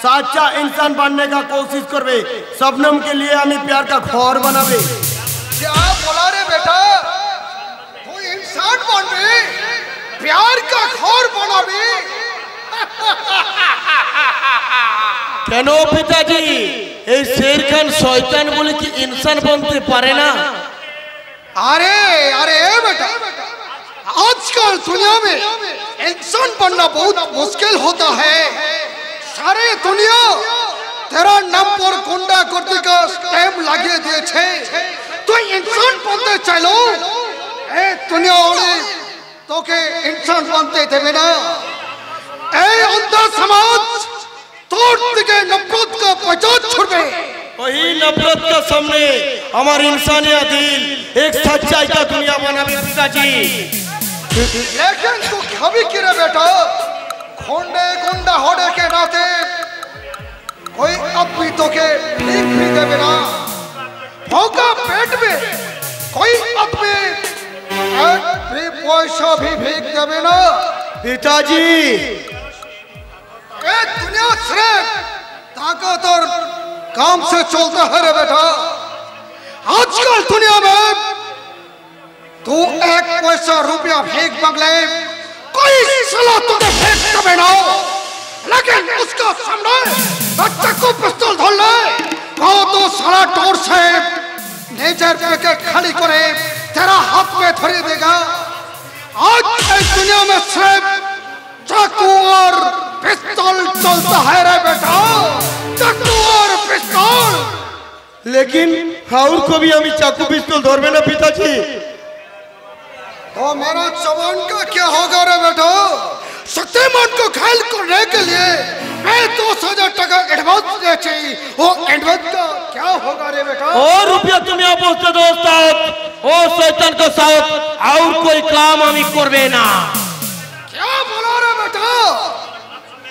S10: सच्चा इंसान बनने का कोशिश करबे शबनम के लिए हमें प्यार का घर बनाबे
S6: क्या बोला रे बेटा तू इंसान बनबे प्यार का घर बनाबे
S10: কেন পিতাজি এই শের খান শয়তান বলে কি ইনসান बनते পারে না
S6: अरे अरे बेटा आजकल दुनिया में इंसान बनना बहुत मुश्किल होता है सारे दुनिया तेरा नाम पर गुंडा गर्दी का स्टैम्प लगे दिए छे तो इंसान बनते चलो ए दुनिया वाले तो के इंसान बनते देवे ना ए अंधा समाज तोड़ के नफरत का पहचान छोड़े
S10: वही नफरत का सामने हमारे इंसानियत दिल एक सच्चाई का दुनिया बनाबे पिताजी
S6: लेकिन तू कभी किरे बेटा खोंडे गुंडा होने के नाते कोई अब भी तो के भीख भी देवे ना भूखा पेट में कोई अब भी एक भी पैसा भी भीख देवे ना
S10: पिताजी
S6: ये दुनिया सिर्फ ताकत और काम से चलता है रे बेटा आजकल दुनिया में तू एक पैसा रुपया भीख मांगले कोई साला तुझे भीख देवे ना लेकिन उसका सामने बच्चे को पिस्तौल धर ले वो तो साला टोर से नेचर पैकेट खाली करे तेरा हाथ में धरी देगा आज इस दुनिया में सिर्फ चाकू और पिस्तौल चलता है रे बेटा चाकू और पिस्तौल
S10: लेकिन और को भी हमें चाकू पिस्तौल धरबे ना पिताजी
S6: तो मेरा जवान का क्या होगा रे बेटा शक्तिमान को घायल करने के लिए मैं 2,000 टका एडवांस दे चाहिए वो एडवांस का क्या होगा रे बेटा
S10: और रुपया तुम्हें पहुंचते दोस्त ओ शैतान का साथ और कोई काम हमें करबे ना
S6: क्या बोला रे बेटा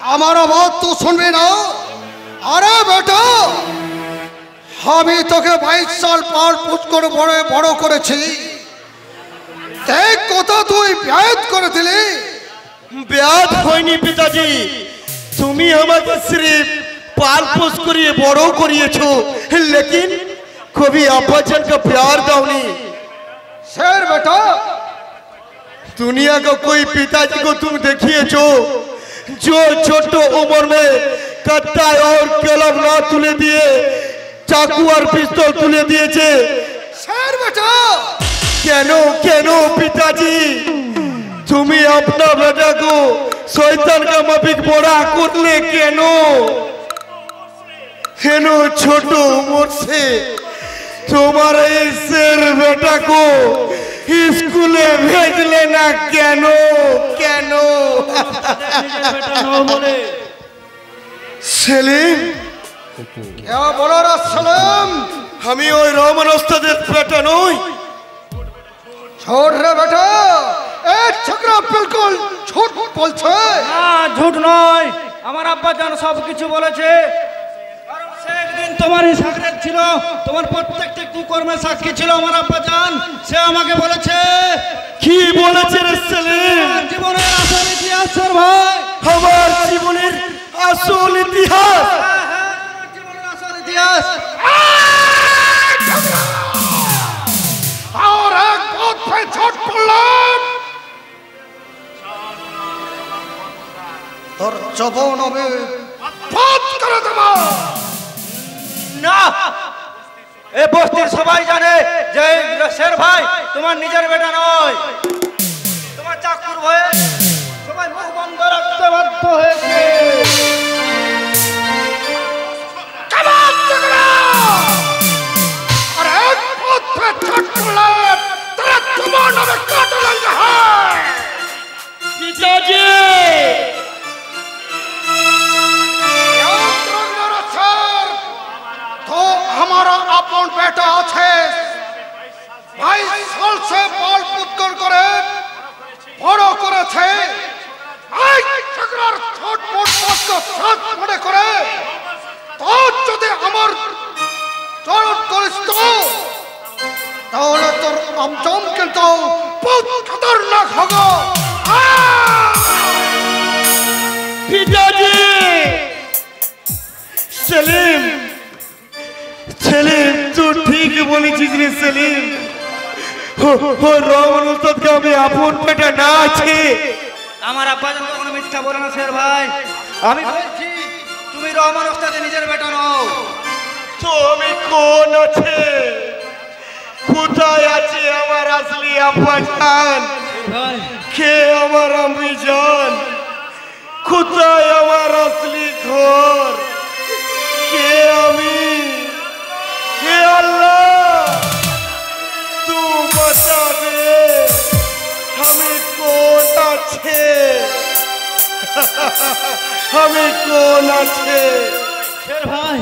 S6: हमारा बात तू सुनबे ना अरे बेटा আমি তোকে 22 সাল পার পুজ করে বড় করেছি দেখ কথা তুই ব্যায়াত করে দিলি
S10: ব্যায়াত হয়নি পিতাজি তুমি আমাকে सिर्फ पाल पोस करिए बड़ो करिएছো लेकिन कभी अब्बाजान का प्यार दाओनी
S6: शेर बेटा
S10: दुनिया का कोई पिताजी को तुम देखिएছো जो छोटो उम्र में कट्टा और कलम ना तुले दिए चाकू और पिस्तौल तुले दिएছে
S6: शेर बेटा
S10: কেনো কেনো पिताजी तुम्हें अपना बेटा को शैतान का माफिक बड़ा करले केनो केनो छोटो उम्र से तुम्हारे शेर बेटा को स्कूले भेज लेना केनो केनो सेलिम
S6: क्या बोला रे सलाम
S10: हमें ওই রহমান ওস্তাদের বেটা নই
S6: छोड़ रे बेटा ए छकरा बिल्कुल झूठ बोलছে
S7: না ঝুট নয় আমার আব্বা জান সব কিছু বলেছে কারণ সে একদিন তোমারই সাক্ষী ছিল তোমার প্রত্যেকটি কুকর্মে সাক্ষী ছিল আমার আব্বা জান সে আমাকে বলেছে
S10: কি বলেছে রে সেলিম
S7: জীবনের আসল ইতিহাস স্যার ভাই
S10: আমার জীবনের আসল ইতিহাস
S7: জীবনের আসল ইতিহাস
S6: और एक बात पे झूठ बोललाम তোর জবান আমি বাদ করে দেব
S7: না এই বস্তির সবাই জানে যে শের ভাই তোমার নিজের বেটা নয় তোমার চাকর ভয়ে সবাই মুখ বন্ধ রাখতে বাধ্য হয়েছে
S6: কামান চাকরা और एक बात पे झूठ बोललाम तेरा जबान আমি काट लूंगा
S10: पिताजी
S6: तो हमारा अपन बेटा আছে 22 साल से बाल पुत्कर করে বড় করেছে এই চাকরার ছোট মোট কষ্ট সাথ মনে করে তো যদি আমার চরণ করিস তো তাহলে তোর আমজম কিন্তু বহুত খতরনাক হবে
S10: पिताजी বলেছিস রে সেলিম। ও রহমান ওস্তাদকে আমি আপন পেটে না আছে।
S7: আমার আব্বা যখন কোনো মিথ্যা বলে না শের ভাই, আমি বলছি তুমি রহমান ওস্তাদের নিজের বেটা নও।
S10: তুমি কোন আছে, কোথায় আছে আমার আসলি আব্বা জান? কে আমার আমি জান? কোথায় আমার আসলি ঘর? কে আমি? হে আল্লাহ তুই বাঁচা দে, আমি কোন আছে, আমি কোন আছে?
S7: শের ভাই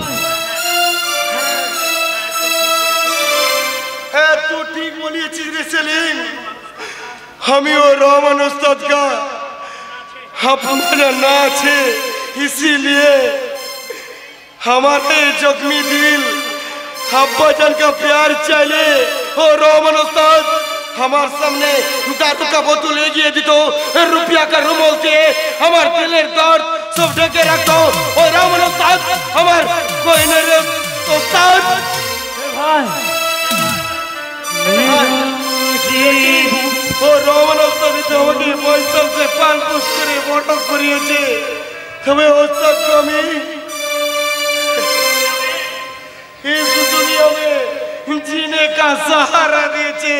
S10: হ্যাঁ তুই ঠিক বলিয়েছিস রে সেলিম। আমি ও রহমান उस्ताद का अपना ना है, इसीलिए हमारे जख्मी दिल अब्बा जान का प्यार चाहिए। और रहमान उस्ताद हमारे सामने दारू का बोतल लेके दी तो रुपया का रुमाल से हमारे दिलेर दर्द सब ढके रखो। और रहमान उस्ताद हमार कोई नहीं उस्ताद। ও রহমান ওস্তাদ তো আমাকে বৈশাল से पान पुष করে বড় করিয়েছে। তবে ওস্তাদ को আমি इस दुनिया में जीने का सहारा দিয়েছে।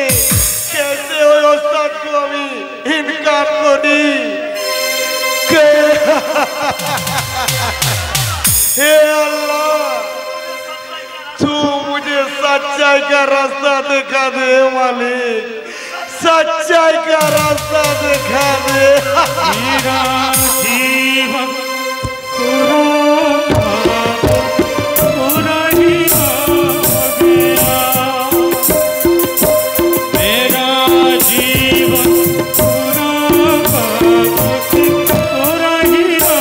S10: कैसे ওই ওস্তাদ को আমি इनकार করি? हे अल्लाह तू मुझे सच्चाई का रास्ता दिखा दे मालिक, सच्चाई का रास्ता दिखा दे।
S11: मेरा जीवन पूरा ही हो गया, मेरा जीवन पूरा ही हो गया।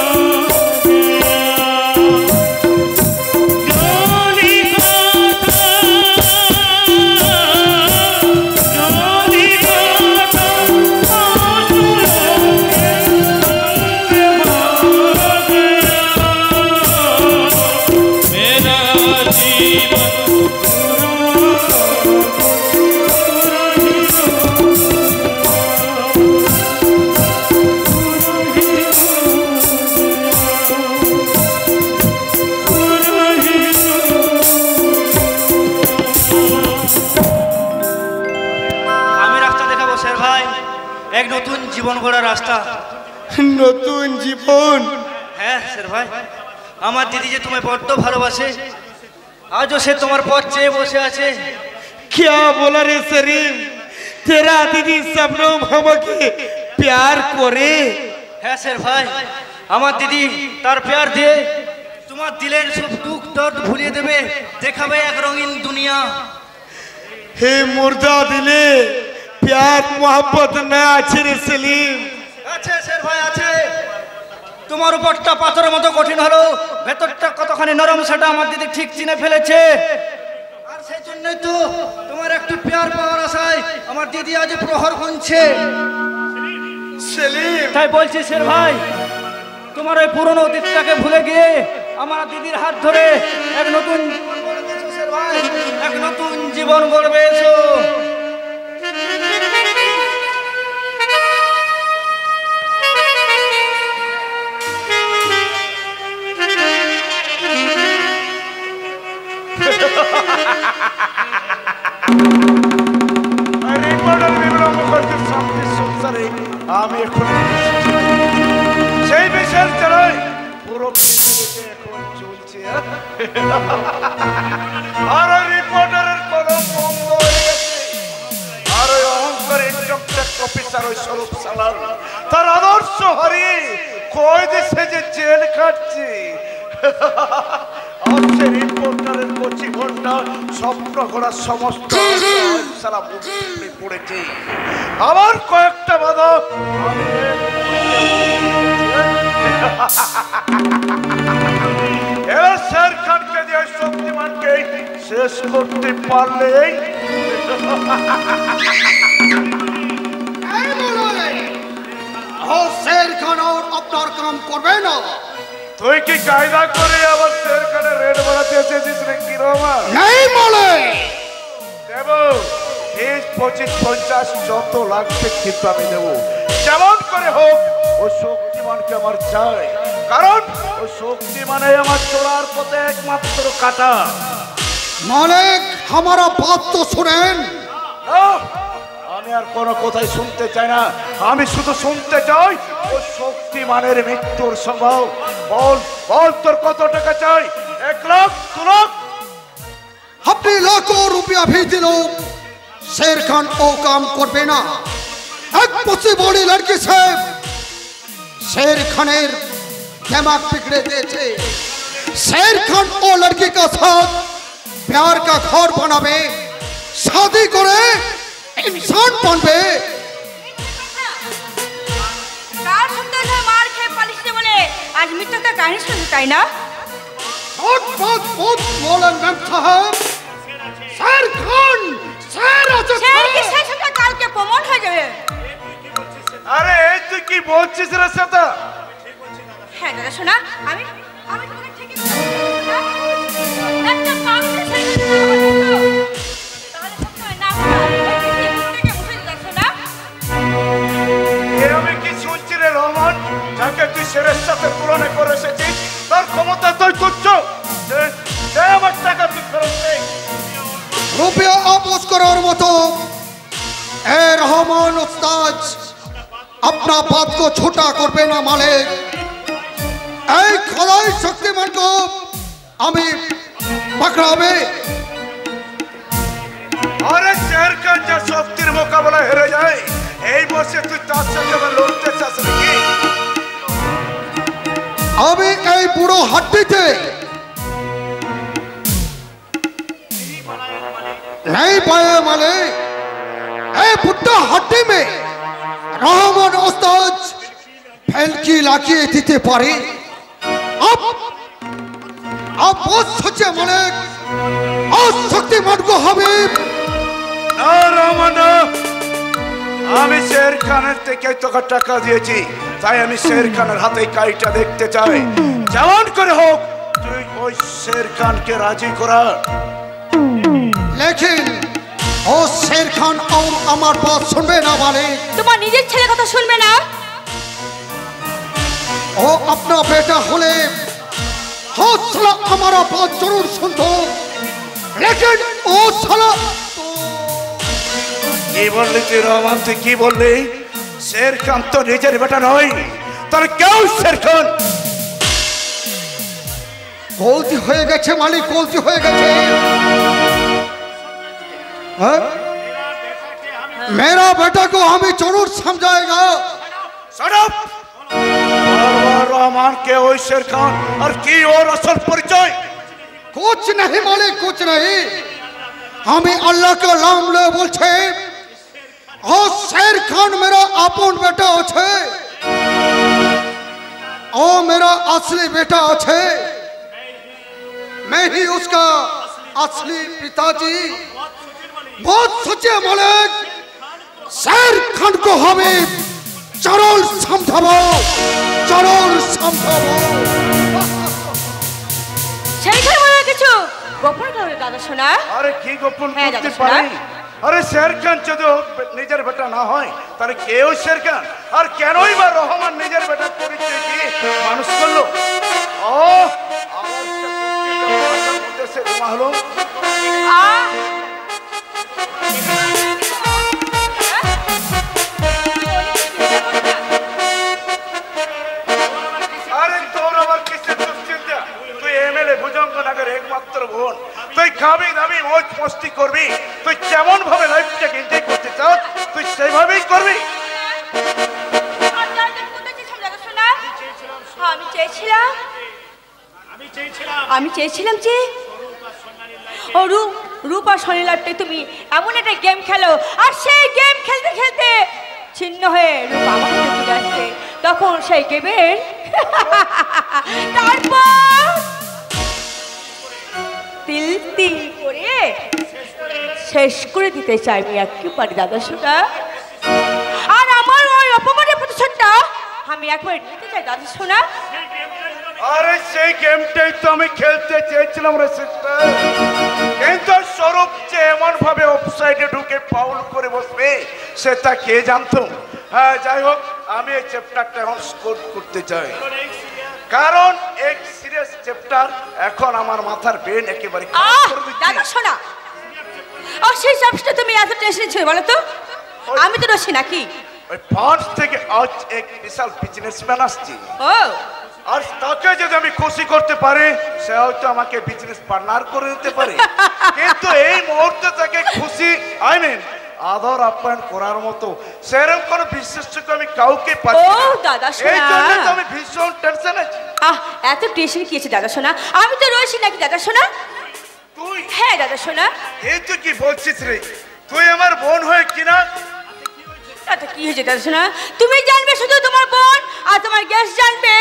S7: এক নতুন জীবন গড়ার রাস্তা।
S10: নতুন জীবন?
S7: হ্যাঁ শের ভাই, আমার দিদি যে তোমায় বড্ড ভালোবাসে, আজও সে তোমার পথ চেয়ে বসে আছে।
S10: क्या बोला रे सलीम, तेरा दीदी सबनम আমাকে प्यार করে?
S7: হ্যাঁ শের ভাই, আমার দিদি তার প্যার দিয়ে তোমার দিলের সব দুঃখ দর্দ ভুলিয়ে দেবে, দেখাবে এক রঙিন দুনিয়া।
S10: হে মুর্দা দিলে प्यार मोहब्बत না আছে রে সেলিম?
S7: আছে শের ভাই আছে। তোমার উপরটা পাথরের মতো কঠিন হলো, ভেতরটা কতখানি নরম সেটা আমার দিদি ঠিক চিনে ফেলেছে। আর সেই জন্যই তো তোমার একটু প্যার পাওয়ার আশায় আমার দিদি আজ প্রহর গুনছে।
S10: সেলিম
S7: তাই বলছি শের ভাই, তোমার ওই পুরনো অতীতটাকে ভুলে গিয়ে আমার দিদির হাত ধরে এক নতুন জীবন গড়বে এসো শের ভাই, এক নতুন জীবন গড়বে এসো।
S5: আমি এখন সেই বিশেষ চড়াই পুরো পৃথিবীতে এখন চলছে। আর ওই রিপোর্টারের কলম বন্ধ হয়ে গেছে। আর ওই অহংকারের চকচক অফিসার ওই স্বরূপ সালার তার আদর্শ হারিয়ে কয়েদি সেজে জেল কাটছে। আর সে রিপোর্টারের কচি ঘন্টা স্বপ্ন করার সমস্ত সালা মুখে পড়েছে। আমার কয়েকটা বাধা এরা শের খানকে দিয়ে শক্তিমানকে শেষ করতে পারলেই
S6: শের খান আর আপনার কাম করবে না।
S5: তুই কি কায়দা করে আবার শের খানের রেড বাড়াতে এসেছিস নাকি রহমান?
S6: नहीं बोले
S5: দেবো 20, 25, 50 যত লাগবে কিন্তু আমি দেবো। যেমন করে হোক ও শক্তিমানকে আমার চাই, কারণ ও শক্তিমানে আমার চোরার পথে একমাত্র কাটা।
S10: मालिक हमारा बात तो सुनें।
S5: আমি আর কোনো কথাই শুনতে চাই না, আমি শুধু শুনতে চাই ও শক্তিমানের মৃত্যুর সম্ভব। বল বল তোর কত টাকা চাই? 1 লাখ, 2 লাখ?
S10: अपने लाखों रुपया भी दिलो, शेर खान ओ काम कर बेना। एक मुझसे बड़ी लड़की से शेर खानेर दिमाग बिगड़े देते। शेर खान ओ लड़की का साथ प्यार का घर बनावे, शादी करे, इंसान बनबे।
S2: কার সুন্দর মার খেয়ে পালিশতে বলে আজ মৃত্যুটা কাহিনী শুনতে চাই না।
S10: बहुत बोलन मैम साहब, शेर खान शेर
S2: शेर की শেষটা কালকে প্রমাণ হয়ে যাবে।
S5: আরে এই তুই কি বলছিস রে সেটা?
S2: হ্যাঁ দাদা শোনা, আমি আমি তোমাকে ঠিকই বলছি একটা মানুষের শেষ তাহলে সবসময় না থেকে বসে যাচ্ছ না।
S5: আমি কি শুনছি রে রহমান, যাকে তুই শেরের সাথে তুলনা করে এসেছিস তার ক্ষমতা তুই তুচ্ছ। সে আমার টাকা তুই ফেরত দে।
S10: रुपया आपस करार मतो ए रहमान उस्ताद अपना बात को छोटा करबे ना मालिक। ए खदाई शक्तिमान को আমি पकड़ाबे।
S5: আরে শের খান যে শক্তির মোকাবেলা হেরে যায় এই বসে তুই তার সাথে আবার লড়তে চাস নাকি?
S10: আমি এই বুড়ো হাড্ডিতে नहीं पाए मालिक। ए बुड्ढा हड्डी में रहमान उस्ताद फैलकी लागिए दिते पारे। अब बहुत सच्चे मालिक और शक्तिमान को हमें
S5: না রহমান না, আমি শের খানের থেকে তোকে টাকা দিয়েছি, তাই আমি শের খানের হাতে কাইটা দেখতে চাই। যেমন করে হোক তুই ওই শের খানকে রাজি করা।
S10: लेकिन ओ शेर खान और अमर बात सुनबे ना वाले।
S2: তোমার নিজের ছেলে কথা শুনবে না?
S10: ओ अपना बेटा होले हौसला हमारा बात जरूर सुन दो, लेकिन ओ साला
S5: কি বললি তুই রহমান? তুই কি বললি? শের খান তো নিজের বেটা নয়, তাহলে কেউ শের খান?
S10: गलती हो गए मालिक, गलती हो गए। मेरा बेटा को हमें जरूर समझाएगा।
S5: রহমান কে ওই শের খান আর কি ওর আসল পরিচয়?
S10: कुछ नहीं मालिक, कुछ नहीं। हमें अल्लाह का नाम ले बोलछे और शेर खान मेरा अपन बेटा আছে, ओ मेरा असली बेटा আছে। मैं ही उसका असली पिताजी। बहुत सच्चे मालिक, शेर खान को हमें जरूर समझाबो, जरूर समझाबो।
S2: সেই খান বলে কিছু গোপন করবে দাদা শোনা।
S5: আরে কি গোপন
S2: হ্যাঁ,
S5: করতে
S2: দাদা শোনা।
S5: পারি? আরে শের খান যদি ওর নিজের বেটা না হয় তাহলে কেউ শের খান? আর কেনই বা রহমান নিজের বেটার পরিচয় দিয়ে মানুষ করলো? ও আমার উদ্দেশ্যে রোমা হলো। আরে তোর আবার কিসের দুশ্চিন্তা? তুই এমএলএ ভুজঙ্গনগরের একমাত্র বোন, তুই খাবি দাবি মৌজ মস্তি করবি, তুই যেমন ভাবে লাইফটাকে এনজয় করতে চাস তুই সেইভাবেই করবি।
S2: আমি চেয়েছিলাম যে ও রূপা শনিলাটে তুমি এমন একটা গেম খেলো, আর সেই গেম খেলতে খেলতে ছিন্ন হয়ে রূপা আমার কাছে চলে আসছে। তখন সেই গেমের তারপর তিল তিল করে শেষ করে দিতে চাইবি একেবারে দাদা শোনা। আর আমার ওই অপমানের প্রতিশোধটা আমি একবার নিতে চাই দাদা শোনা।
S5: আরে সেই গেমটাই তো আমি খেলতে চেয়েছিলাম রে সিস্টার, কিন্তু স্বরূপ যে এমন ভাবে অফসাইডে ঢুকে ফাউল করে বসবে সেটা কে জানতো? হ্যাঁ, যাই হোক, আমি এই চ্যাপ্টারটা এখন স্কোর করতে চাই, কারণ এক সিরিয়াস চ্যাপ্টার। এখন আমার মাথার ব্রেন একেবারে খারাপ করে দিচ্ছে।
S2: দাদা শোনা, ও সেই চ্যাপ্টারটা তুমি এত টেনশনে ছিল বলো তো? আমি তো রসি নাকি?
S5: ওই পাঁচ থেকে আজ এক বিশাল বিজনেসম্যান আসছে।
S2: ও,
S5: আর তাকে যদি আমি খুশি করতে পারি সে হয়তো আমাকে বিজনেস পার্টনার করে দিতে পারে, কিন্তু এই মুহূর্তে তাকে খুশি আদর আপ্যায়ন করার মতো সেরকম কোনো বিশেষজ্ঞ আমি কাউকে পাচ্ছি না।
S2: ও দাদা শোনা,
S5: এই জন্য তো আমি ভীষণ টেনশন আছি।
S2: এত টেনশন কি আছে দাদা শোনা? আমি তো রসি নাকি দাদা শোনা?
S5: তুই?
S2: হ্যাঁ দাদা শোনা।
S5: এই তুই কি বলছিস রে? তুই আমার বোন হয়ে কিনা?
S2: তাতে কি হয়েছে দাদা শোনা? তুমি জানবে শুধু তোমার বোন, আর তোমার গ্যাস জানবে।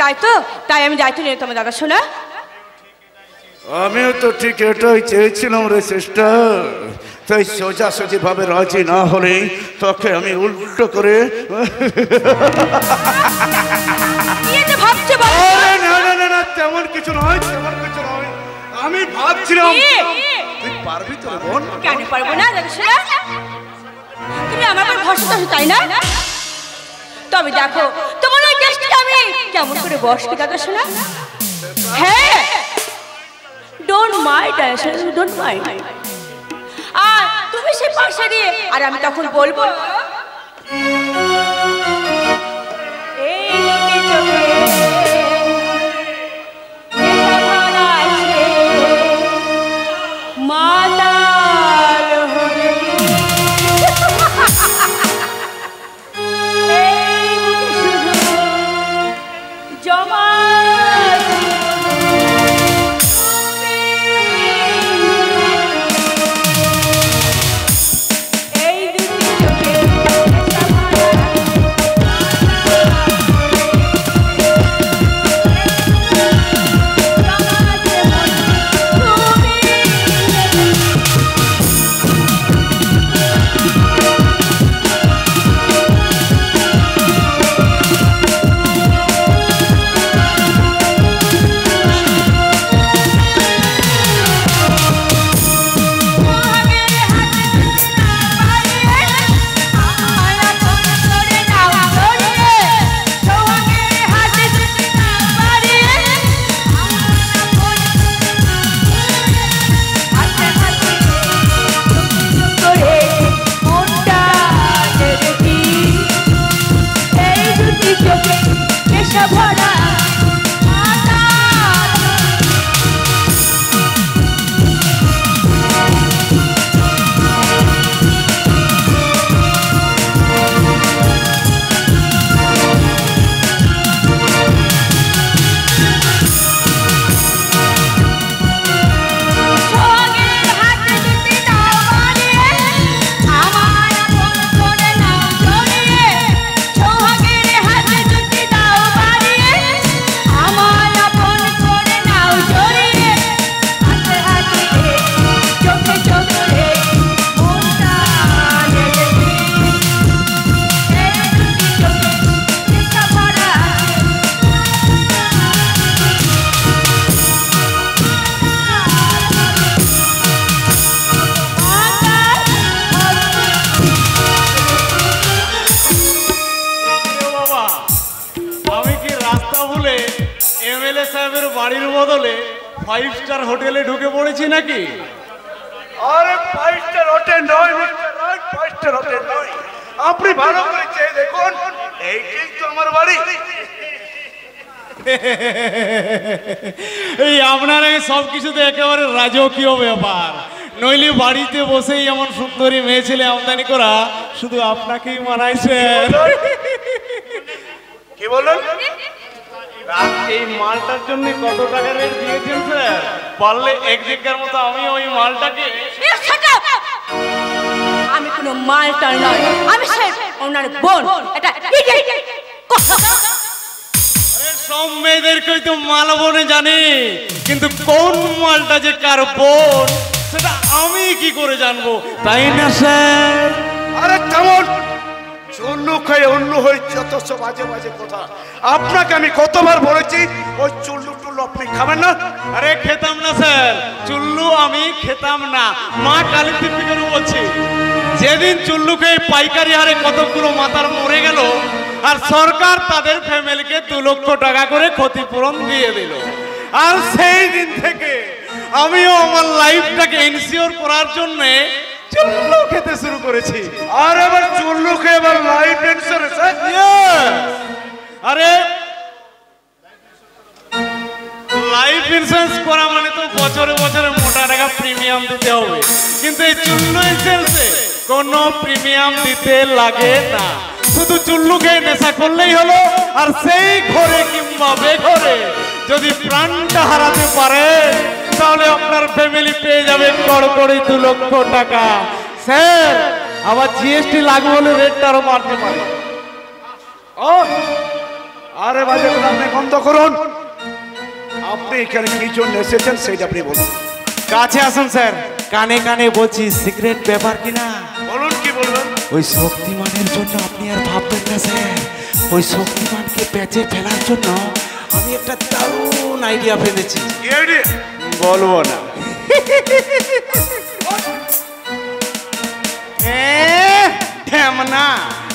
S2: তাই তো, তাই আমি দায়িত্ব নিয়ে তোমার দাদা শোনা।
S5: আমিও তো ঠিক এটাই চেয়েছিলাম রে সিস্টার। তাই সোজাসুজি ভাবে রাজি না হলে তোকে আমি উল্টো করে
S2: ভাবছো?
S5: না না না না, তেমন কিছু নয়, তেমন কিছু নয়। আমি ভাবছিলাম তুই পারবি তো বোন?
S2: কেন পারবো না দাদা শোনা? তুমি আমার উপর ভরসা করো তাই না? তবে দেখো তোমার ওই গ্যাসটা আমি কেমন করে বসবো দাদা শোনা। হ্যাঁ, ডোন্ট মাইন্ড দাদা শোনা, ডোন্ট মাইন্ড। আর তুমি সে পাশে দিয়ে, আর আমি তখন বলবো
S8: বাড়ির বদলে 5 স্টার হোটেলে ঢুকে পড়েছি নাকি?
S5: আরে 5 স্টার হোটেল নয় মিস্টার রাইট, 5 স্টার হোটেল নয়। আপনি ভালো করে চেয়ে দেখুন, এইটাই তো আমার বাড়ি।
S8: এই আপনার এই সব কিছুতে একেবারে রাজকীয় ব্যাপার। নইলে বাড়িতে বসেই এমন সুন্দরী মেয়ে ছেলে আমদানি করা শুধু আপনাকেই মানাইছে।
S5: কি বলেন?
S8: এই মালটার জন্য কত টাকা রেট দিয়েছেন স্যার? পারলে এক জায়গার মতো আমি ওই মালটাকে।
S2: আমি কোনো মালটার নয়, আমি স্যার ওনার বোন। এটা
S8: সব মেয়েদেরকেই তো মাল বনে জানি, কিন্তু কোন মালটা যে কার বোন সেটা আমি কি করে জানবো, তাই না স্যার?
S5: আরে কেমন অন্য খাই অন্য হয়ে যত সব বাজে বাজে কথা। আপনাকে আমি কতবার বলেছি ওই চুল্লু টুল্লু চুল্লু আপনি খাবেন না?
S8: আরে খেতাম না স্যার, চুল্লু আমি খেতাম না, মা কালী দিব্যিকারু বলছি। যেদিন চুল্লুকে পাইকারি হারে কতগুলো মাতার মরে গেল, আর সরকার তাদের ফ্যামিলিকে 2 লক্ষ টাকা করে ক্ষতিপূরণ দিয়ে দিল, আর সেই দিন থেকে আমিও আমার লাইফটাকে ইনসিওর করার জন্য চুল্লু খেতে শুরু করেছি।
S5: আর এবার চুল্লু খেয়ে এবার লাইফ ইন্স্যুরেন্স?
S8: আরে লাইফ ইন্স্যুরেন্স করা মানে তো বছরে বছরে মোটা টাকা প্রিমিয়াম দিতে হবে, কিন্তু এই চুল্লু ইন্স্যুরেন্সে কোনো প্রিমিয়াম দিতে লাগে না। শুধু চুল্লু খেয়ে নেশা করলেই হলো, আর সেই ঘরে কিংবা বেঘরে যদি প্রাণটা হারাতে পারে তাহলে আপনার ফ্যামিলি পেয়ে যাবে কড়কড়ি 2 লক্ষ টাকা। স্যার আবার জিএসটি লাগু হলে রেটটা আরো বাড়তে পারে।
S5: ও আরে বাজে কথা আপনি বন্ধ করুন। আপনি এখানে কি জন্য এসেছেন সেটা আপনি বলুন।
S8: কাছে আসুন স্যার, কানে কানে বলছি, সিক্রেট ব্যাপার কিনা।
S5: বলুন কি বলবেন।
S8: ওই শক্তিমানের জন্য আপনি আর ভাববেন না স্যার, ওই শক্তিমানকে পেঁচে ফেলার জন্য আমি একটা দারুণ আইডিয়া ফেলেছি।
S5: কি আইডিয়া?
S8: বলবো না। না,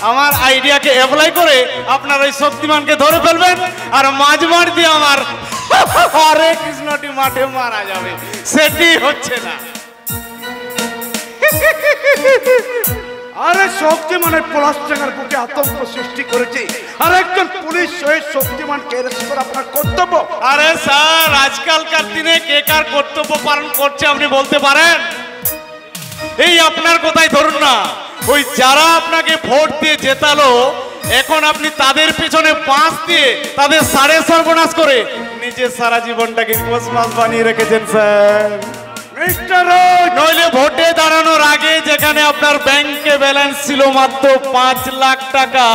S8: আমার আইডিয়াকে অ্যাপ্লাই করে আপনার ওই শক্তিমানকে ধরে ফেলবেন, আর মাঝ মাঠ দিয়ে আমার হরে কৃষ্ণটি মাঠে মারা যাবে। সেটি হচ্ছে না।
S5: আরে শক্তিমানের পলাশডাঙ্গার বুকে আতঙ্ক সৃষ্টি করেছে, আর একজন পুলিশ হয়ে শক্তিমানকে অ্যারেস্ট করা আপনার কর্তব্য।
S8: আরে স্যার, আজকালকার দিনে কে কার কর্তব্য পালন করছে আপনি বলতে পারেন? এই আপনার কথাই ধরুন না, ওই যারা আপনাকে ভোট দিয়ে জেতালো, এখন আপনি তাদের পেছনে বাঁশ দিয়ে তাদের সাড়ে সর্বনাশ করে নিজের সারা জীবনটাকে কোষ মাছ বানিয়ে রেখেছেন স্যার। নইলে ভোটে দাঁড়ানোর আগে যেখানে আপনার ব্যাংকে ব্যালেন্স ছিল মাত্র 5 লাখ টাকা,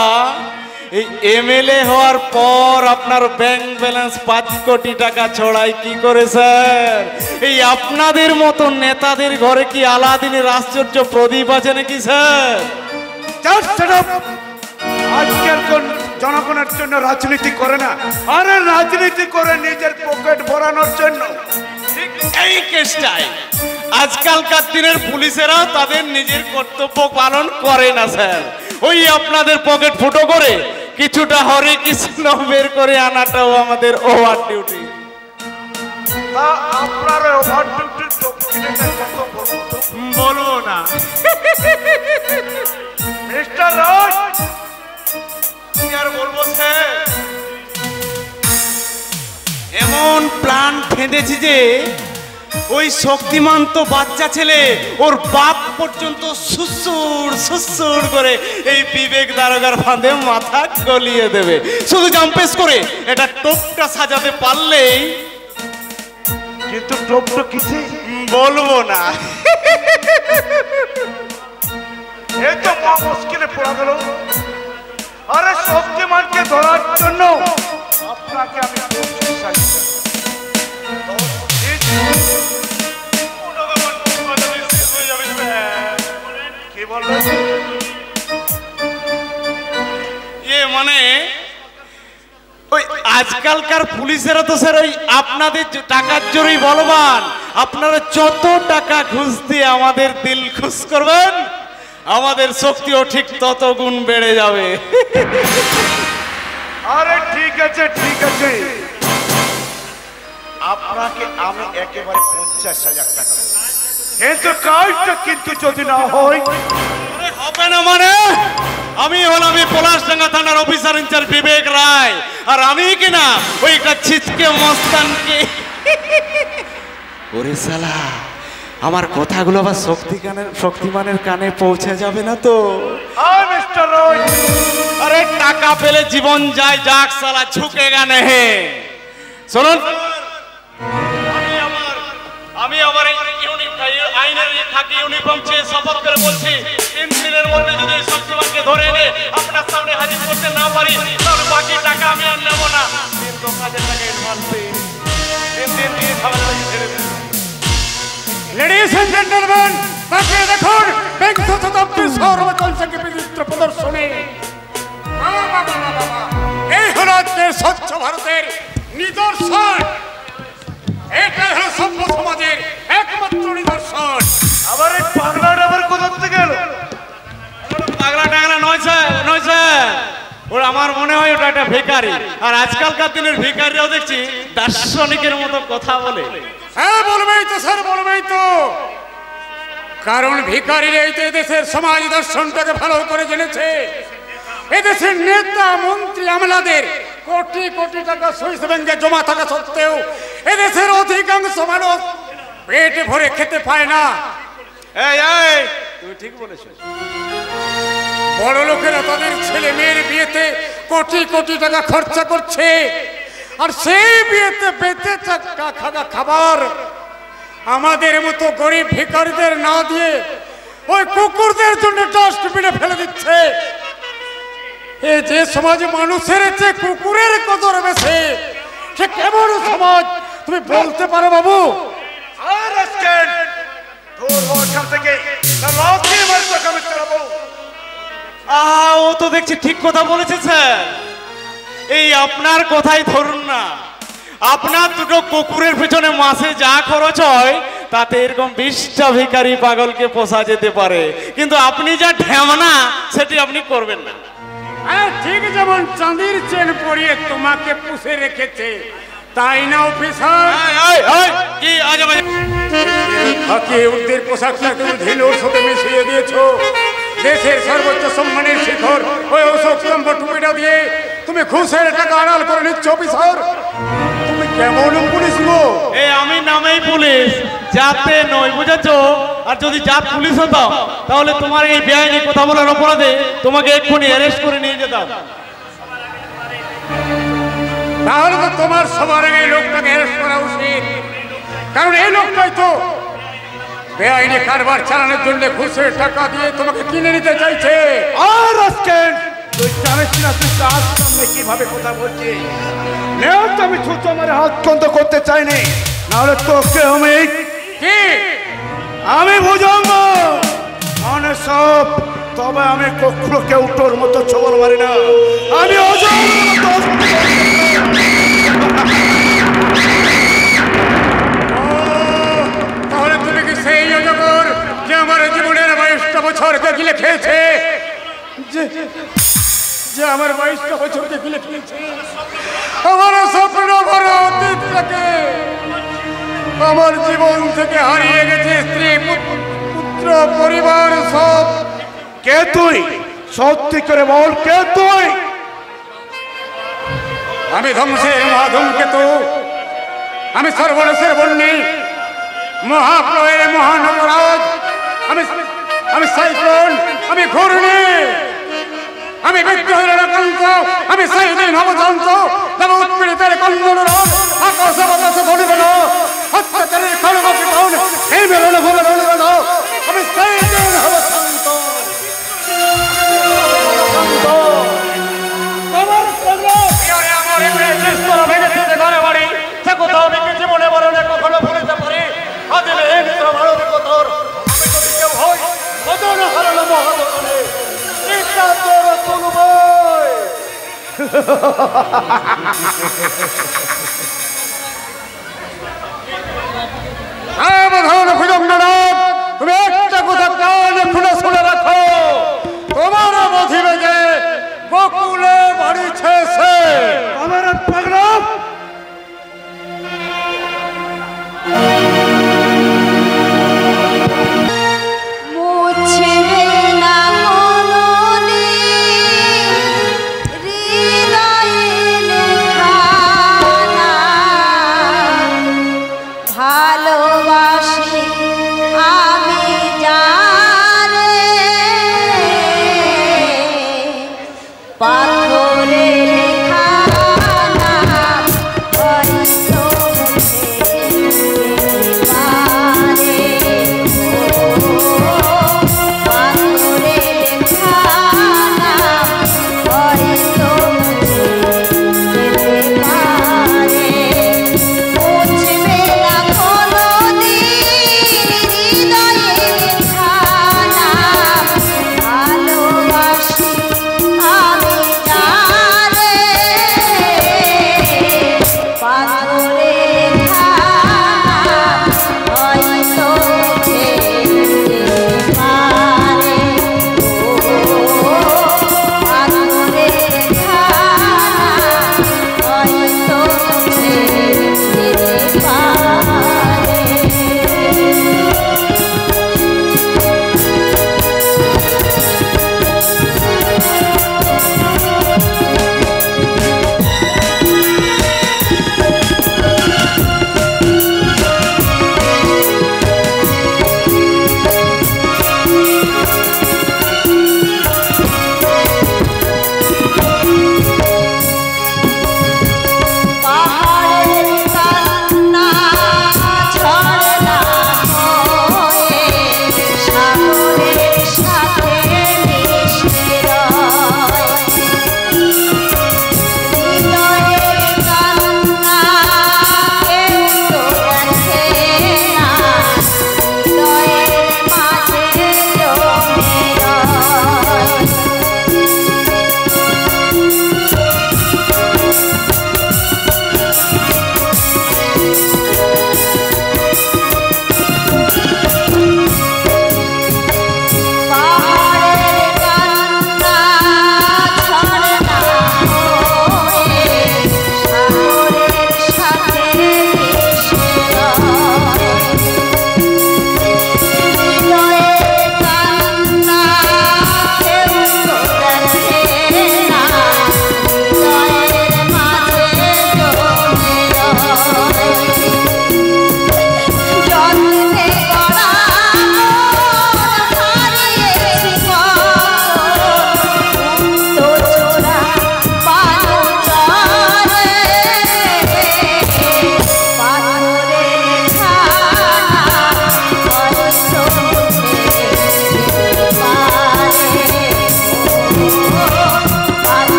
S8: এই এমএলএ হওয়ার পর আপনার ব্যাংক ব্যালেন্স 5 কোটি টাকা ছড়াই কি করে স্যার? এই আপনাদের মতো নেতাদের ঘরে কি আলাদিনের আশ্চর্য প্রদীপ আছে নাকি স্যার?
S5: আজকের কোন জনগণের জন্য রাজনীতি করে না, আরে রাজনীতি করে নিজের পকেট ভরানোর জন্য।
S8: এই কেসটাই আজকালকার দিনের পুলিশেরাও তাদের নিজের কর্তব্য পালন করে না স্যার। ওই আপনাদের পকেট ফুটো করে কিছুটা হরে কৃষ্ণ বের করে আনাটাও আমাদের ওভার ডিউটি।
S5: তা আপনার ওভার ডিউটির দক্ষিণেটা কত
S8: বলবো না।
S5: মিস্টার রাজ,
S8: কি আর বলবো স্যার, এমন প্ল্যান ফেঁদেছি যে ওই শক্তিমান তো বাচ্চা ছেলে, ওর বাপ পর্যন্ত সুসুর সুসুর করে এই বিবেক দারোগার ফাঁদে মাথা গলিয়ে দেবে। শুধু জাম্পেস করে এটা টোপটা সাজাতে পারলেই।
S5: কিন্তু টোপটা কিসে
S8: বলবো না।
S5: এই তো মা মুশকিলে পড়া গেল। আরে শক্তিমানকে ধরার জন্য আপনাকে আমি কি বললেন?
S8: মানে ওই আজকালকার পুলিশেরা তো স্যার ওই আপনাদের টাকার জোরেই বলবান। আপনারা যত টাকা ঘুষ দিয়ে আমাদের দিল খুশ করবেন, আমাদের শক্তিও ঠিক তত গুণ বেড়ে যাবে।
S5: আরে ঠিক আছে ঠিক আছে, আপনাকে আমি একেবারে 50,000 টাকা, কিন্তু কাজটা কিন্তু যদি না হয়।
S8: হবে না মানে? আমি হলাম এই পলাশডাঙ্গা থানার অফিসার ইনচার্জ বিবেক রায়, আর আমি কিনা ওইটা ছিচকে মস্তানকে। ওরে শালা, আমার কথাগুলো আবার শক্তিমানের কানে পৌঁছে যাবে না তো?
S5: মিস্টার রয়,
S8: আরে টাকা পেলে জীবন যায়, যাক শালা ঝুঁকেগা নেহে। শুনুন, আমি আমার আইনের থাকি ইউনিফর্ম চেয়ে শপথ করে বলছি, 3 দিনের মধ্যে যদি শক্তিমানকে ধরে এনে আপনার সামনে হাজির করতে না পারি, তাহলে বাকি টাকা আমি আর নেবো না। 3,000 টাকা অ্যাডভান্স পেয়ে 3 দিন দিয়ে খাবার ছেড়ে দেব।
S9: লেডিজ এন্ড জেন্টলম্যান, তাকিয়ে দেখুন বিংশ শতাব্দীর সর্বকংসকে বিচিত্র প্রদর্শনী। এই হলো আজকের স্বচ্ছ ভারতের নিদর্শন। সমাজের একমাত্র নিদর্শন।
S5: আবার এই পাগলাটা আবার কোথা থেকে গেল?
S8: পাগলা টাগলা নয় স্যার, ওর আমার মনে হয় ওটা একটা ভিখারি। আর আজকালকার দিনের ভিখারিরাও দেখছি দার্শনিকের মতো কথা বলে।
S9: হ্যাঁ বলবেই তো স্যার, বলবেই তো, কারণ ভিখারিরা এই দেশের সমাজ দর্শনটাকে ভালো করে জেনেছে। এদেশের নেতা মন্ত্রী আমলাদের কোটি কোটি টাকা সুইস ব্যাংকে জমা থাকা সত্ত্বেও এদেশের অধিকাংশ মানুষ পেটে ভরে খেতে পায় না।
S5: তুমি ঠিক বলেছো।
S9: বড় লোকেরা তাদের ছেলে মেয়ের বিয়েতে কোটি কোটি টাকা খরচা করছে, আর সেই বিয়েতে বেঁচে থাকা খাবার আমাদের মতো গরিব ভিখারিদের না দিয়ে ওই কুকুরদের জন্য ডাস্টবিনে ফেলে দিচ্ছে। এই যে সমাজে মানুষের চেয়ে কুকুরের কদর বেশি, সে কেমন সমাজ তুমি বলতে পারো বাবু?
S8: ও তো দেখছি ঠিক কথা বলেছে স্যার। এই আপনার কথাই ধরুন না, আপনার দুটো কুকুরের পিছনে মাসে যা খরচ হয় তাতে এরকম 20টা ভিখারি পাগলকে পোষা যেতে পারে, কিন্তু আপনি যা ঢেমনা সেটি আপনি করবেন না।
S9: ঠিক যেমন চাঁদির চেন পরিয়ে তোমাকে পুষে রেখেছে, তাই না অফিসার?
S8: কি আজ
S9: ওদের পোশাকটা তুমি ঢিলোর সাথে মিশিয়ে দিয়েছো। দেশের সর্বোচ্চ সম্মানের শিখর ওই অশোক স্তম্ভ টুপিটা দিয়ে তুমি ঘুষের টাকা আড়াল করে নিচ্ছ অফিসার। তুমি কেমন পুলিশ গো?
S8: আমি নামেই পুলিশ, জাতে নয়, বুঝেছো? আর যদি জাত পুলিশ হতাম তাহলে তোমার এই বেআইনি কথা বলার অপরাধে তোমাকে এক্ষুনি অ্যারেস্ট করে নিয়ে যেতাম।
S9: তাহলে তো তোমার সবার আগে এই লোকটাকে অ্যারেস্ট করা উচিত, কারণ এই লোকটাই তো বেআইনি কারবার চালানোর জন্য ঘুষের টাকা দিয়ে তোমাকে কিনে নিতে চাইছে।
S5: আর তুই জানিস না তুই তার সামনে কিভাবে কথা বলছিস? আমি ছুতো আমার হাত বন্ধ করতে চাইনি, নাহলে তোকে আমি বুঝাবো মানে সব। তবে আমি কখনো কেউ তোর মতো ছবল মারি না, আমি
S9: তাহলে তুমি কি সেই অজগর যে আমার জীবনের 22টা বছরকে গিলে খেয়েছে? যে আমার 22টা বছরকে গিলে খেয়েছে, আমার স্বপ্ন ভরা অতীতটাকে, আমার জীবন থেকে হারিয়ে গেছে স্ত্রী পুত্র পরিবার সব।
S5: কে তুই? সত্যি করে বল, কে তুই?
S9: আমি ধ্বংসের মহাধূমকেতু, আমি সর্বনাশের বন্যী, মহাপ্রয়ের মহানগরাজ, আমি সাইক্লোন, আমি ঘূর্ণি, আমি বিদ্রোহের আকাঙ্ক, আমি সেই দিন নবযন্ত্র, তবে উৎপীড়িতের কন্দনরণ, আকাশে বাতাসে ধরিবে না, অত্যাচারের খড়গপিটন, এই মেলন ভূমে রলিবে না, আমি সেই দিন হব শান্ত। জীবনে মরণে কখনো ভুলিতে পারি আদিলে হিংস্র মানবিকতার আমি যদি কেউ হই মদন হারানো মহাদনে চিন্তা তোর তুলবই। সাবধান ভুজঙ্গনাথ, তুমি একটা কথা কানে খুলে শুনে রাখো, তোমার মধিবেগে গোকুলে বাড়িছে সে।
S5: আমার পাগলা
S1: মুছবে না কোনদিন হৃদয়ে লেখা নাম, ভালোবাসি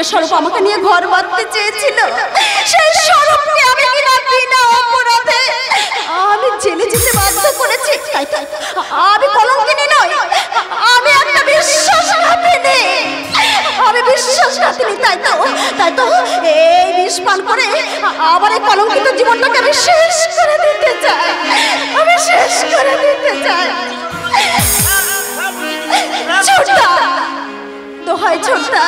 S1: স্বরূপ আমাকে নিয়ে ঘর বাঁধতে চেয়েছিল, সেই স্বরূপকে আমি কিনা বিনা অপরাধে আমি জেলে যেতে বাধ্য করেছি। আমি কলঙ্কিনী নই, আমি একটা বিশ্বাসঘাতিনী। আমি বিশ্বাসঘাতিনী, তাই তো এই বিষ পান করে আমার এই কলঙ্কিত জীবনটাকে আমি শেষ করে দিতে চাই। আমি শেষ করে দিতে চাই। ছোটদা, দোহাই ছোটদা,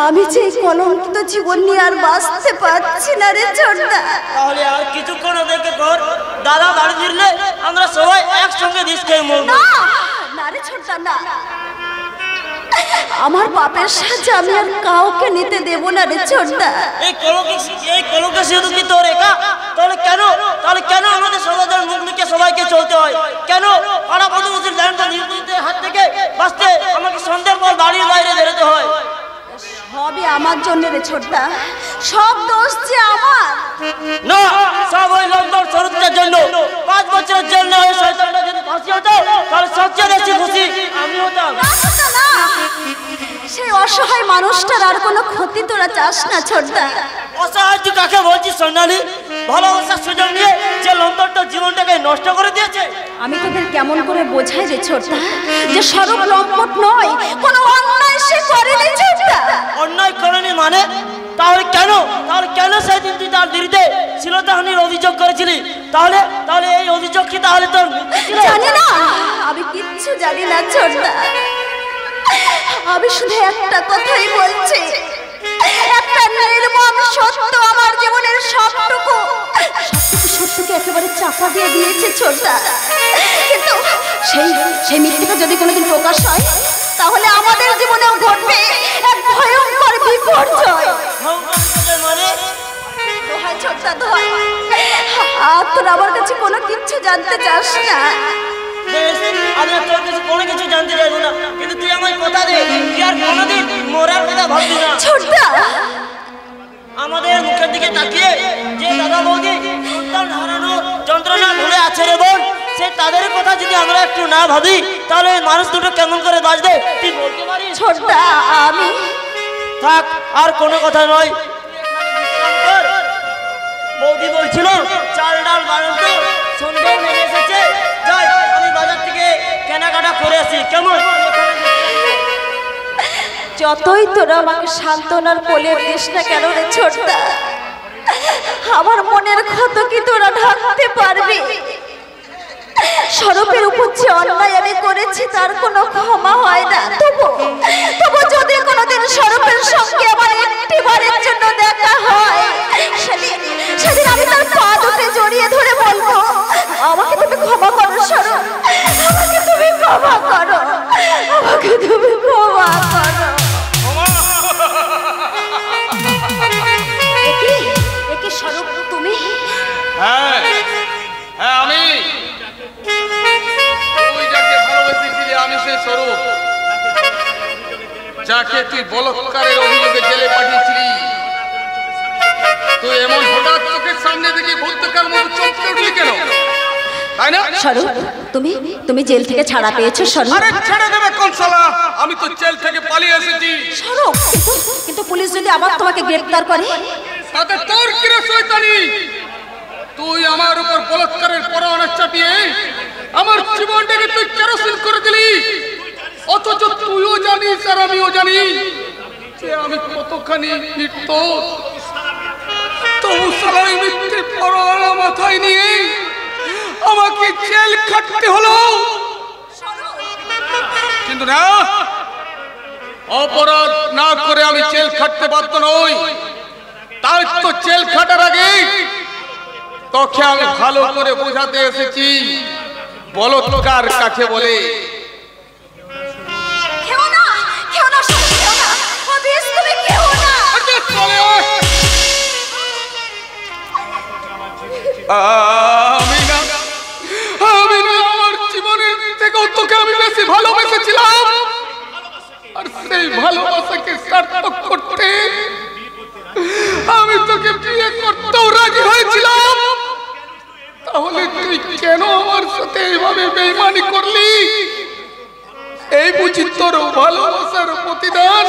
S1: আমি যে কলঙ্কিত জীবন নিয়ে আর বাঁচতে পারছি না রে ছোটদা।
S3: তাহলে আর কিছুক্ষণ ওদেরকে কর, দাদা বাড়ি ফিরলে আমরা সবাই একসঙ্গে দিস খেয়ে মরবো।
S1: না রে ছোটদা, না, আমার বাপের সাজা আমি আর কাউকে নিতে দেব না রে ছোটদা।
S3: এই কলঙ্কে শুধু কি তোর একা? তাহলে কেন আমাদের সমাজের মুখ লুকিয়ে সবাইকে চলতে হয়? কেন পাড়া প্রতিবেশীর হাত থেকে বাঁচতে আমাকে সন্ধ্যার পর বাড়ির বাইরে বেরোতে হয়?
S1: সবই আমার জন্য রে ছোটদা, সব দোষ যে আমার
S3: না, সব ওই লম্বর স্বরূপটার জন্য। 5 বছরের জন্য ওই শয়তানটা যদি ফাঁসি হতো তাহলে সবচেয়ে বেশি খুশি আমি হতাম।
S1: সেই অসহায় মানুষটার আর কোনো ক্ষতি তোরা চাস না ছোটদা।
S3: অসহায় তুই কাকে বলছিস সোনালি? ভালোবাসার সুযোগ নিয়ে যে লম্বরটা জীবনটাকে নষ্ট করে দিয়েছে।
S1: আমি তোদের কেমন করে বোঝাই রে ছোটদা যে স্বরূপ লম্পট নয়, কোনো অন্যায় সে করেনি ছোটদা।
S3: অন্যায় করেনি মানে? তাহলে কেন সেদিন তুই তার বিরুদ্ধে শ্লীলতাহানির অভিযোগ করেছিলি? তাহলে এই অভিযোগ কি তাহলে তোর?
S1: জানি না, আমি কিচ্ছু জানি না ছোটদা। আমি শুধু একটা কথাই বলছি, একটা নির্মম সত্য আমার জীবনের সত্যকে একেবারে চাপা দিয়ে দিয়েছে ছোটদা। কিন্তু সেই মিথ্যেটা যদি কোনোদিন প্রকাশ হয় তাহলে আমাদের জীবনেও ঘটবে এক ভয়ঙ্কর বিপর্যয়।
S3: মানে
S1: ছোটদা, দোহাই, আর তোর আমার কাছে কোনো কিচ্ছু জানতে চাস না।
S3: আমি তোর কাছে কোনো কিছু জানতে চাইবো না, কিন্তু তুই আমার কথা দে, তুই আর কোনোদিন মরার কথা ভাববি না।
S1: ছোটদা,
S3: আমাদের মুখের দিকে তাকিয়ে যে দাদা বৌদি সন্তান হারানো যন্ত্রণা ভুলে আছে রে বোন, সে তাদের কথা যদি আমরা একটু না ভাবি তাহলে মানুষ দুটো কেমন করে বাঁচবে তুই বলতে পারিস?
S1: ছোটদা, আমি
S3: থাক, আর কোনো কথা নয়। বৌদি বলছিল চাল ডাল বাড়ন্ত সন্ধ্যা নেমে এসেছে, যাই আমি বাজার থেকে কেনাকাটা করে আসি, কেমন?
S1: যতই তোরা আমাকে সান্ত্বনার কোলে দিস না কেন রে ছোটদা, আমার মনের ক্ষত কি তোরা ঢাকতে পারবি? স্বরূপের উপর যে অন্যায় আমি করেছি তার কোনো ক্ষমা হয় না। তবু যদি কোনোদিন স্বরূপের সঙ্গে আমার একটিবারের জন্য দেখা হয়, সেদিন আমি তার পা দুটো জড়িয়ে ধরে বলবো, আমাকে তুমি ক্ষমা করো স্বরূপ, আমাকে তুমি ক্ষমা করো, আমাকে তুমি ক্ষমা করো। একে স্বরূপ তুমি?
S9: হ্যাঁ, আমি। তুই যাকে ভালোবেসেছিলি আমি সেই স্বরূপ, যাকে তুই বলৎকারের অভিযোগে জেলে পাঠিয়েছিলি। তুই এমন হঠাৎ চোখের সামনে দেখে ভূতকার মতো চমকে উঠলি কেন? তাই না
S1: স্বরূপ, তুমি জেল থেকে ছাড়া পেয়েছো স্বরূপ?
S9: আরে ছেড়ে দেবে কোন শালা? আমি তো জেল থেকে পালিয়ে এসেছি।
S1: স্বরূপ, কিন্তু পুলিশ যদি আবার তোমাকে গ্রেফতার করে?
S9: তাতে তোর কি রে শয়তানি? তুই আমার উপর বলৎকারের পরোয়ানা চাপিয়ে আমার জীবনটাকে তুই কেরোসিন করে দিলি। অথচ তুইও জানিস আর আমিও জানি যে আমি কতখানি নির্দোষ। তবু শালা এই মিথ্যে পরোয়ানা মাথায় নিয়ে আমাকে জেল খাটতে হলো। কিন্তু না, অপরাধ না করে আমি জেল খাটতে বাধ্য নই। তাই তো জেল খাটার আগে তোকে আমি ভালো করে বোঝাতে এসেছি বলৎকার কাকে বলে। আমি না আমার জীবনের থেকেও তোকে আমি বেশি ভালোবেসেছিলাম, আর সেই ভালোবাসাকে সার্থক করতে আমি তোকে বিয়ে করতেও রাজি হয়েছিলাম। তাহলে তুই কেন আমার সাথে এইভাবে বেঈমানি করলি?
S4: এই বুঝি তোর ভালোবাসার প্রতিদান।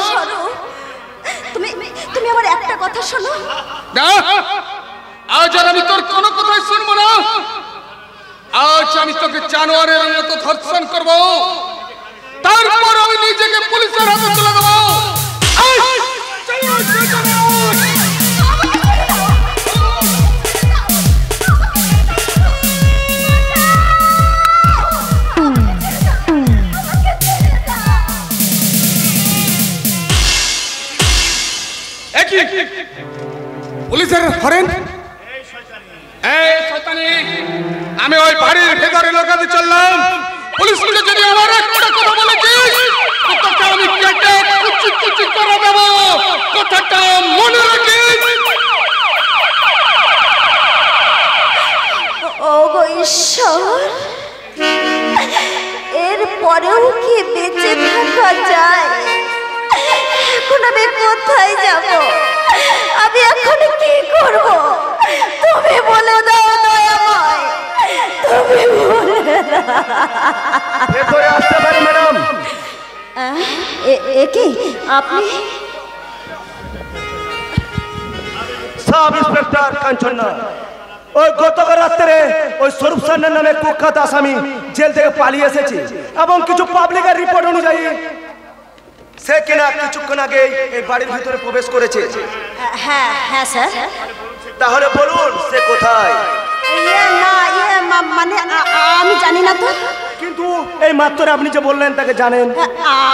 S1: তুমি তুমি আমার একটা কথা শোনো
S4: না, আজ আর আমি তোর কোনো কথাই শুনবো না। আজ আমি তোকে জানোয়ারের মতো ধর্ষণ করব, তারপর আমি নিজেকে পুলিশের হাতে তুলে দেবো। পুলিশের হরেন এই শয়তানি, আমি ওই বাড়ির ভেতরে লোকাতে চললাম। পুলিশকে যদি আমার একটা কথা বলেছিস তোকে আমি কেটে কুচি কুচি করে দেব, কথাটা মনে রাখিস।
S1: ও গো ঈশ্বর, এর পরেও কি বেঁচে থাকা যায়? এখন আমি কোথায় যাব? আমি এখন কি করব? তুমি বলে দাও দয়াময়, তুমি বলে দাও।
S10: ভেতরে আসতে পারি ম্যাডাম?
S1: এ কি আপনি?
S10: Sub inspector Kanchana. ওই গতকাল রাত্রে ওই স্বরূপ সান্যাল নামে কুখ্যাত আসামি জেল থেকে পালিয়ে এসেছে এবং কিছু পাবলিকের রিপোর্ট অনুযায়ী সে কিনা কিছুক্ষণ আগে এই বাড়ির ভিতরে প্রবেশ করেছে।
S1: হ্যাঁ হ্যাঁ স্যার।
S10: তাহলে বলুন সে কোথায়?
S1: মানে আমি জানি না তো।
S10: কিন্তু এই মাত্র আপনি যে বললেন তাকে জানেন।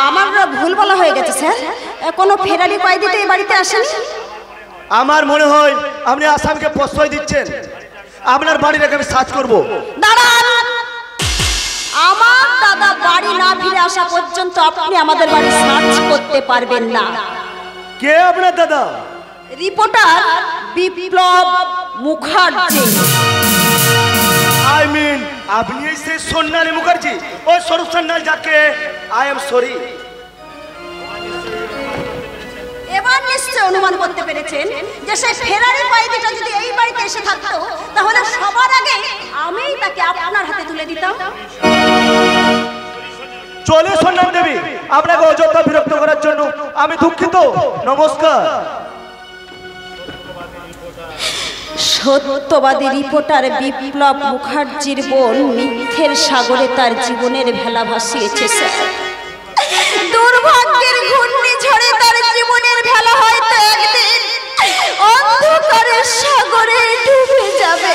S1: আমার ভুল বলা হয়ে গেছে স্যার, কোনো ফেরারি কয়েদি তো এই বাড়িতে আসেনি।
S10: আমার মনে হয় আপনি আসামিকে প্রশ্রয় দিচ্ছেন। আপনার বাড়ি রেখে আমি সার্চ করবো।
S1: দাঁড়ান, আমার দাদা বাড়ি না ফিরে আসা পর্যন্ত আপনি আমাদের বাড়ি সার্চ করতে পারবেন না।
S10: কে আপনার দাদা?
S1: Reporter Biplab Mukherjee.
S10: I mean আপনি সেই সোনালী মুখার্জি, ওই স্বরূপ সান্যাল যাকে আই এম সরি।
S1: এবার নিশ্চয় অনুমান করতে পেরেছেন যে সেই ফেরারি কয়েদিটা যদি এই বাড়িতে এসে থাকতো তাহলে সবার আগে আমিই তাকে আপনার হাতে তুলে দিতাম।
S10: চলে সোনাল দেবী, আপনাকে অযথা বিরক্ত করার জন্য আমি দুঃখিত। নমস্কার।
S1: সত্যবাদী রিপোর্টার বিপ্লব মুখার্জির বোন মিথ্যের সাগরে তার জীবনের ভেলা ভাসিয়েছে স্যার। দুর্ভাগ্যের ঘূর্ণিঝড়ে তার জীবনের ভেলা হয়তো একদিন অন্ধকারের সাগরে ডুবে যাবে।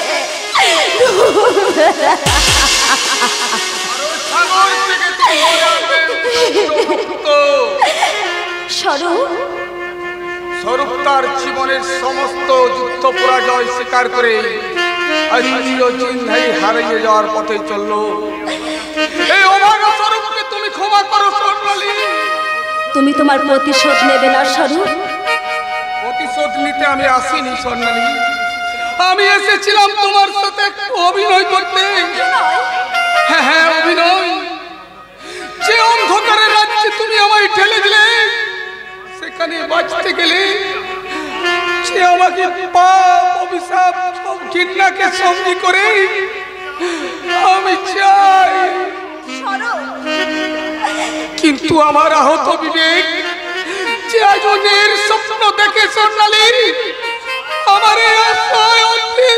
S4: স্বরূপ তার জীবনের সমস্ত যুদ্ধ পরাজয় স্বীকার করে আজ চিরচিহ্নেই হারিয়ে যাওয়ার পথে চললো। এই অভাগা স্বরূপকে তুমি ক্ষমা করো স্বর্ণালী।
S1: তুমি তোমার প্রতিশোধ নেবে না স্বরূপ?
S4: প্রতিশোধ নিতে আমি আসিনি স্বর্ণালী, আমি এসেছিলাম তোমার সাথে একটু অভিনয় করতে। হ্যাঁ হ্যাঁ অভিনয়। যে অন্ধকারের রাজ্যে তুমি আমায় ঠেলে দিলে সেখানে বাঁচতে গেলে সে আমাকে পাপ অভিশাপ সব ঘৃণাকে সঙ্গী করে আমি চাই, কিন্তু আমার আহত বিবেক যে আজনের স্বপ্ন দেখে স্বর্ণালী আমার এই আশায় অন্তে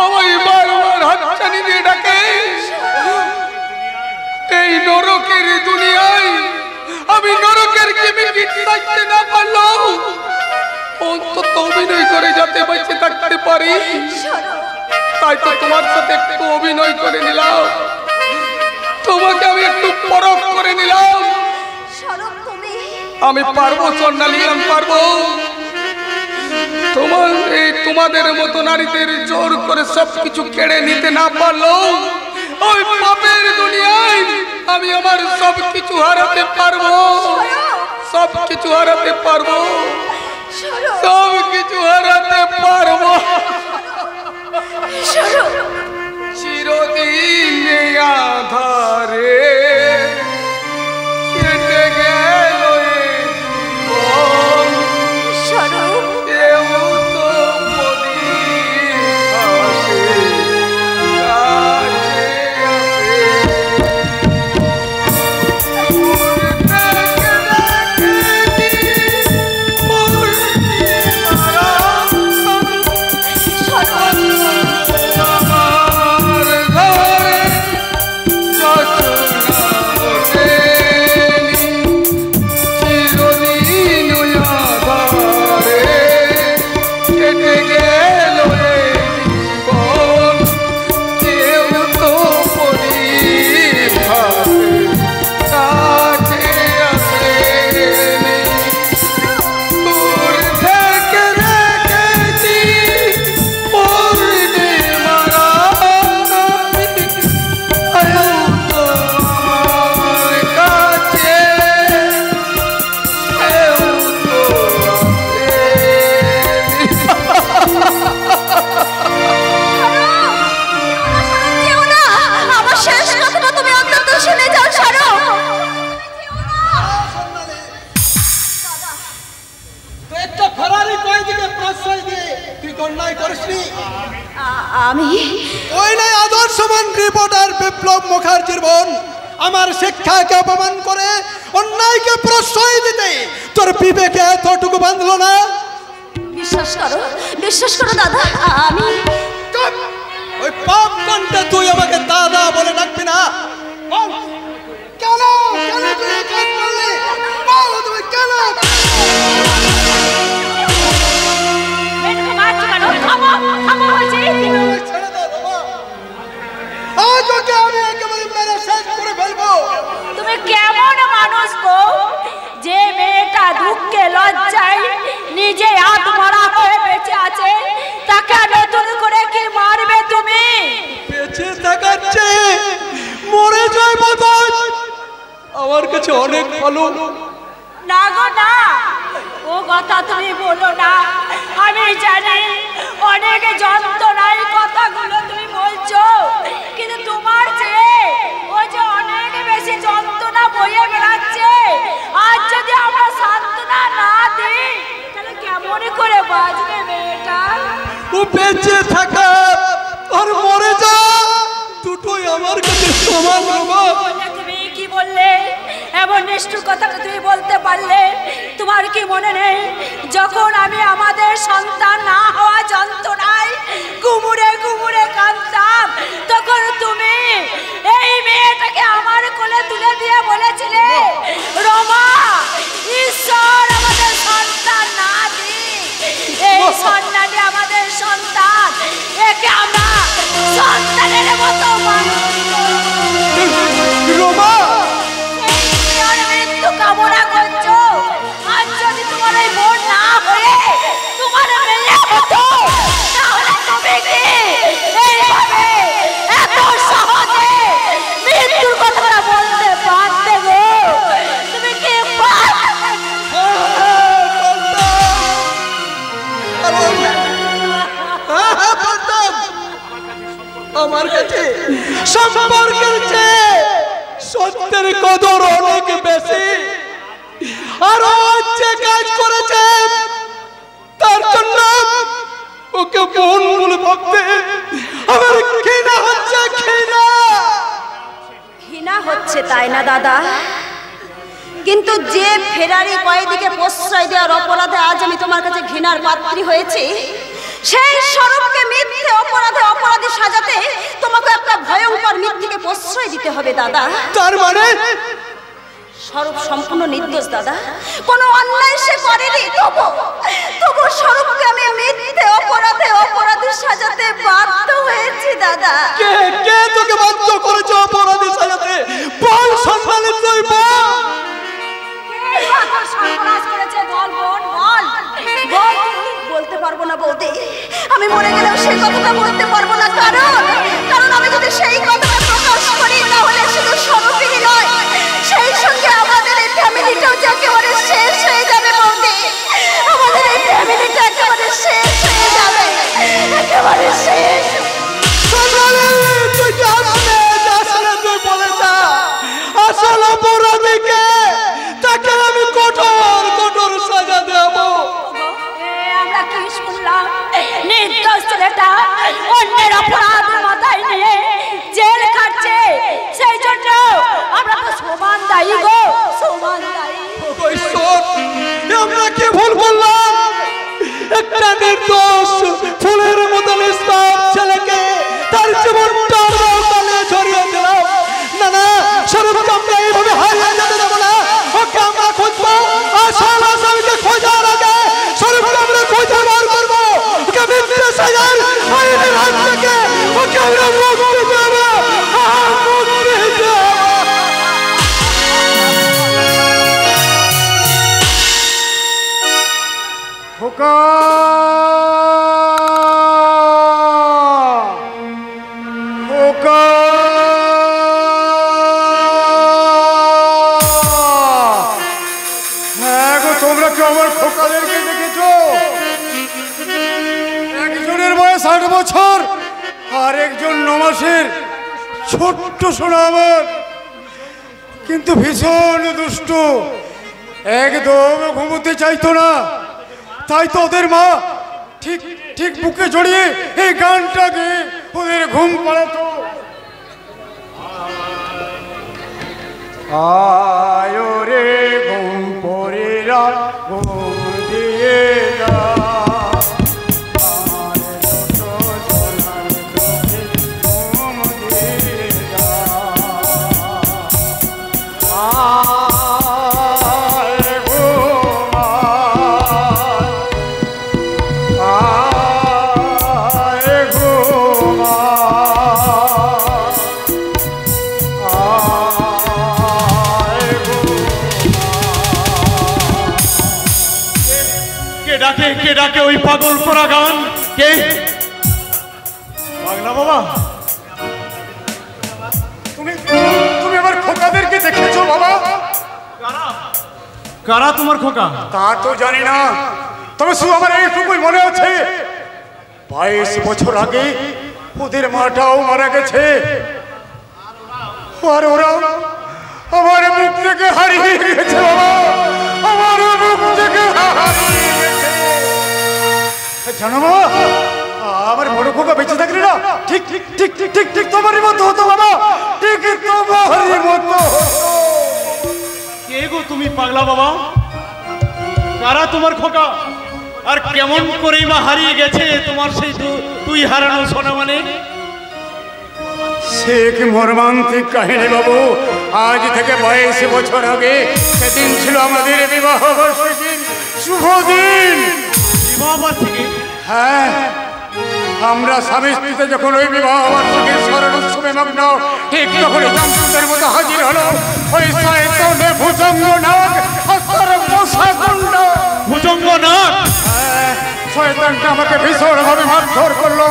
S4: আমায় বারবার হাতছানি দিয়ে ডাকে। এই নরকের দুনিয়ায় আমি নরকের কিমিকিট সাজতে না পারলাম অন্তত অভিনয় করে যাতে বেঁচে থাকতে পারি। তাই তো তোমার সাথে একটু অভিনয় করে নিলাম, তোমাকে আমি একটু পরখ করে নিলাম। আমি পারবো স্বর্ণালী, আমি পারবো। তোমাদের মতো নারীদের জোর করে সবকিছু কেড়ে নিতে না পারলো ওই পাপের দুনিয়ায় আমি আমার সবকিছু হারাতে পারবো, সবকিছু হারাতে পারবো, সবকিছু হারাতে পারবো। চিরদিন আধারে কেটে গেল
S6: তুই একটা ফেরারি কয়েদিকে প্রশ্রয় দিয়ে তুই অন্যায় করিসনি।
S1: আমি
S6: ওই নাই আদর্শবান রিপোর্টার বিপ্লব মুখার্জির বোন আমার শিক্ষাকে অপমান করে অন্যায়কে প্রশ্রয় দিতে তোর বিবেকে এতটুকু বাঁধলো না?
S1: বিশ্বাস করো দাদা, আমি
S6: ওই পাপ কণ্ঠে তুই আমাকে দাদা বলে ডাকবি না। কেন কেন তুই এই কাজ করলি? বল তুমি কেন? ছেড়ে দে বাবা, আজ ওকে আমি একেবারে মেরে শেষ করে ফেলবো।
S2: তুমি কেমন মানুষ গো, যে মেয়েটা দুঃখে লজ্জায় নিজে আত্মহরা হয়ে বেঁচে আছে, তাকে নতুন করে কি মারবে তুমি?
S6: বেঁচে থাকার চেয়ে মরে যায় বোধহয় আমার কাছে অনেক ভালো।
S2: না গো না, ও কথা তুমি বলো না। আমি জানি অনেক যন্ত্রণায় কথাগুলো তুমি বলছো, কিন্তু তোমার চেয়ে ও যে অনেক বেশি যন্ত্রণা বয়ে বেড়াচ্ছে। আজ যদি আমরা সান্ত্বনা না দিই তাহলে কেমন করে বাঁচবে মেয়েটা?
S6: ও বেঁচে থাকা আর মরে যা দুটোই আমার কাছে সমান বাবা।
S2: তুমি কি বললে? এমন নিষ্ঠুর কথাটা তুমি বলতে পারলে? তোমার কি মনে নেই যখন আমি আমাদের সন্তান না হওয়া যন্ত্রণায় গুমুরে গুমুরে কাঁদতাম, তখন তুমি এই মেয়েটাকে আমার কোলে তুলে দিয়ে বলেছিলে, রমা, ঈশ্বর আমাদের সন্তান না দিক, এই সন্তানই আমাদের সন্তান, একে আমরা সন্তানের মতো মানুষ
S6: রমা
S2: মৃত্যু কামনা করছো। আজ যদি তোমার এই বোন না হয়ে তোমার মেয়ে হতো, তাহলে তুমি কি এইভাবে এত সহজে মৃত্যুর কথা বলতে পারতে গো? তুমি কি
S6: আমার কাছে সম্পর্কের চেয়ে সত্যের কদর অনেক বেশি। আর যে কাজ করেছে তার জন্য ওকে বোন বলে ভাবতে আমার ঘৃণা হচ্ছে।
S1: ঘৃণা হচ্ছে তাই না দাদা? কিন্তু যে ফেরারি কয়েদিকে প্রশ্রয় দেওয়ার অপরাধে আজ আমি তোমার কাছে ঘৃণার পাত্রী হয়েছি, সেই স্বরূপকে মিথ্যে অপরাধে অপরাধী সাজাতে তোমাকে একটা ভয়ঙ্কর মিথ্যেকে প্রশ্রয় দিতে হবে দাদা।
S6: তার মানে
S1: স্বরূপ সম্পূর্ণ নির্দোষ দাদা, কোনো অন্যায় সে করেনি, তবু স্বরূপকে আমি মিথ্যে অপরাধে অপরাধী সাজাতে বাধ্য হয়েছি দাদা।
S6: কে তোকে বাধ্য করেছে অপরাধী সাজাতে? বল সম্মানে তুই বল।
S1: বলতে পারবো না বৌদি, আমি মরে গেলেও সেই কথাটা বলতে পারবো না। কারণ আমি যদি সেই কথাটা প্রকাশ করি, তাহলে শুধু স্বরূপই নয়, সেই সঙ্গে আমাদের এই ফ্যামিলিটাও যে একেবারে শেষ হয়ে যাবে বৌদি। আমাদের এই ফ্যামিলিটা একেবারে শেষ হয়ে যাবে, একেবারে শেষ।
S6: তুই বলে যা আসল অপরাধীকে, তাকে আমি কঠোর সাজা দেব।
S2: আমরা কি শুনলাম? নির্দোষ ছেলেটা অন্যের অপরাধ মাথায় নিয়ে জেল খাটছে, সেই জন্য আমরা তো সমান দায়ী গো, সমান দায়ী।
S6: আমরা কি ভুল করলাম? একটা নির্দোষ ফুলের মতো নিষ্পাপ ছেলেকে তার জীবনটা তালে ছড়িয়ে দিলাম। না, স্বরূপকে আমরা এইভাবে হারিয়ে যেতে দেবো না। ওকে আমরা খুঁজবো, আসল আসামিকে খোঁজার আগে স্বরূপকে আমরা খুঁজে বার করবো। ওকে মিথ্যে সাজার আইনের হাত থেকে ওকে আমরা মুক্তি দেবো, মুক্তি দেবো।
S9: খোকা খোকা হ্যাঁ গো, তোমরা কি আমার খোকাদেরকে দেখেছো? একজনের বয়স 8 বছর আর একজন 9 মাসের ছোট্ট সোনা আমার, কিন্তু ভীষণ দুষ্ট, একদম ঘুমোতে চাইতো না। তাই তো ওদের মা ঠিক ঠিক বুকে জড়িয়ে এই গানটা গেয়ে ওদের ঘুম পাড়াতো। আয় রে ঘুম পড়িরা ঘুম দিয়ে যা, ঘুম দিয়ে যা। আয়
S8: কে ডাকে ওই পাগল করা গান? কে? পাগলা বাবা,
S9: তুমি আমার খোকাদেরকে দেখেছো বাবা?
S8: কারা তোমার খোকা?
S9: তা তো জানি না, তবে শুধু আমার এইটুকুই মনে আছে 22 বছর আগে ওদের মাটাও মারা গেছে, আর ওরা আমার মুখ থেকে হারিয়ে গেছে বাবা, আমার মুখ থেকে হারিয়ে গেছে। জানো বাবা, আমার বড় খোকা বেঁচে থাকলে না ঠিক ঠিক ঠিক ঠিক ঠিক ঠিক তোমারই মতো হতো বাবা, ঠিক তোমারই মতো।
S8: কে গো তুমি পাগলা বাবা? কারা তোমার খোকা? আর কেমন করেই বা হারিয়ে গেছে তোমার সেই তুই হারানো সোনা? মানে
S9: সে কি মর্মান্তিক কাহিনী বাবু। আজ থেকে 22 বছর আগে সেদিন ছিল আমাদের বিবাহ বার্ষিকীর শুভ দিন।
S8: বিবাহ বার্ষিকী?
S9: হ্যাঁ, আমরা স্বামী স্ত্রীতে যখন ওই বিবাহ বার্ষিকীর স্মরণ উৎসবে মগ্ন, ঠিক তখনই জামসুদের মতো হাজির হলো ওই শয়তানে ভুজঙ্গ নাগ হস্তার মশাকুণ্ড।
S8: ভুজঙ্গ নাগ?
S9: শয়তানটা আমাকে ভীষণ ভাবে মারধর করলো।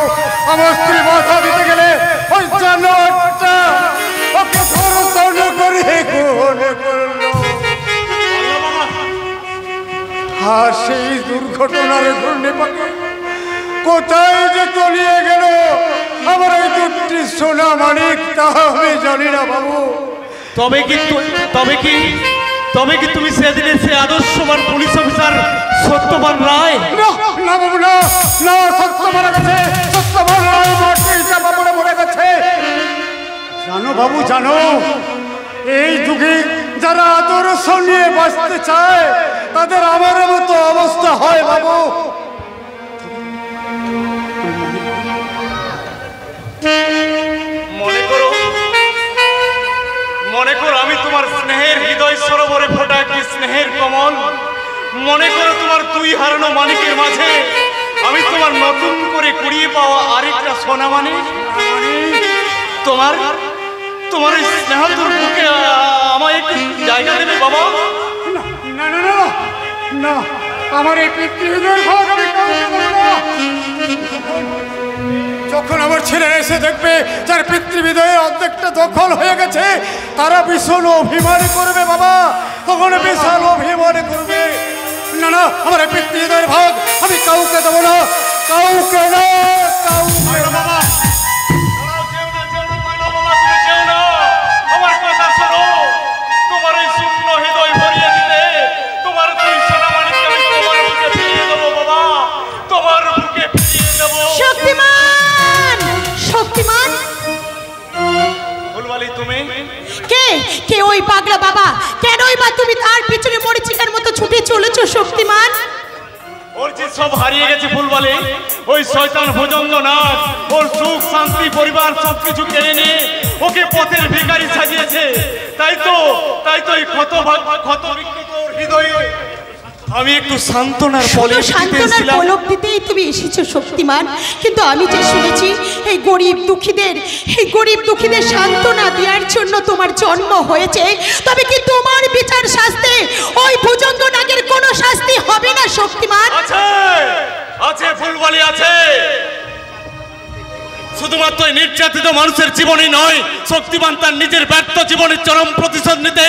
S9: আমার স্ত্রী বাধা দিতে গেলে ওই জানোয়ারটা ওকে ধর্ষণ করে খুন করলো। আর সেই দুর্ঘটনার ঘূর্ণিপাকে কোথায় যে তলিয়ে গেল আমার এই দুটি সোনা মানিক তা আমি জানি না বাবু।
S8: তবে কি তুমি সেদিনের সে আদর্শবান পুলিশ অফিসার সত্যবান রায়?
S9: না বাবু, না না, সত্য মারা গেছে, সত্যবান রায় মাটিটা বাবুরা মরে গেছে। জানো বাবু, জানো এই যুগে যারা আদর্শ নিয়ে বাঁচতে চায় তাদের আমার মতো অবস্থা হয় বাবু।
S8: মনে করো আমি তোমার স্নেহের হৃদয় সরোবরে ফোটা কি স্নেহের কমল। মনে করো তোমার তুই হারানো মানিকের মাঝে আমি তোমার নতুন করে কুড়িয়ে পাওয়া আরেকটা সোনা মানিক। তোমার এই স্নেহ তোর বুকে আমায় একটু জায়গা দেবে বাবা?
S9: না না না না, আমার এই পিতৃহৃদয়ের ভাগ আমি কাউকে দেব না। যখন আমার ছেলে এসে দেখবে যার পিতৃহৃদয়ের অর্ধেকটা দখল হয়ে গেছে, তারা ভীষণ অভিমান করবে বাবা, তখন বিশাল অভিমান করবে। না না, আমার এই পিতৃহৃদয়ের ভাগ আমি কাউকে দেবো না, কাউকে না, কাউকে না।
S8: আমার কথা শোনো, তোমার এই শূন্য হৃদয় ভরিয়ে দিতে তোমার দুই সোনা মানিক আমি তোমার বুকে ফিরিয়ে দেবো বাবা, তোমার বুকে ফিরিয়ে দেবো।
S2: শক্তিমান, শক্তিমান,
S8: ফুলবালি তুমি
S2: কে? কে ওই পাগলা বাবা? কেনই বা তুমি তার পিছনে মরিচিকার মতো ছুটে চলেছো শক্তিমান?
S8: ওর যে সব হারিয়ে গেছে ফুলবালি, ওই শয়তান ভুজঙ্গ নাগ ওর সুখ শান্তি পরিবার সবকিছু কেড়ে নিয়ে ওকে পথের ভিখারি সাজিয়েছে। তাই তো এই ক্ষত বিক্ষত হৃদয়ে আমি একটু সান্ত্বনার
S2: পলক দিতেই তুমি এসেছো শক্তিমান। কিন্তু আমি যে শুনেছি এই গরিব দুঃখীদের সান্ত্বনা দেওয়ার জন্য তোমার জন্ম হয়েছে, তবে কি তোমার বিচার শাস্তি ওই ভুজঙ্গ নাগের কোনো শাস্তি হবে না শক্তিমান?
S8: আছে ফুলবালি, আছে। শুধুমাত্র নির্যাতিত মানুষের জীবনই নয়, শক্তিমান তার নিজের ব্যর্থ জীবনের চরম প্রতিশোধ নিতে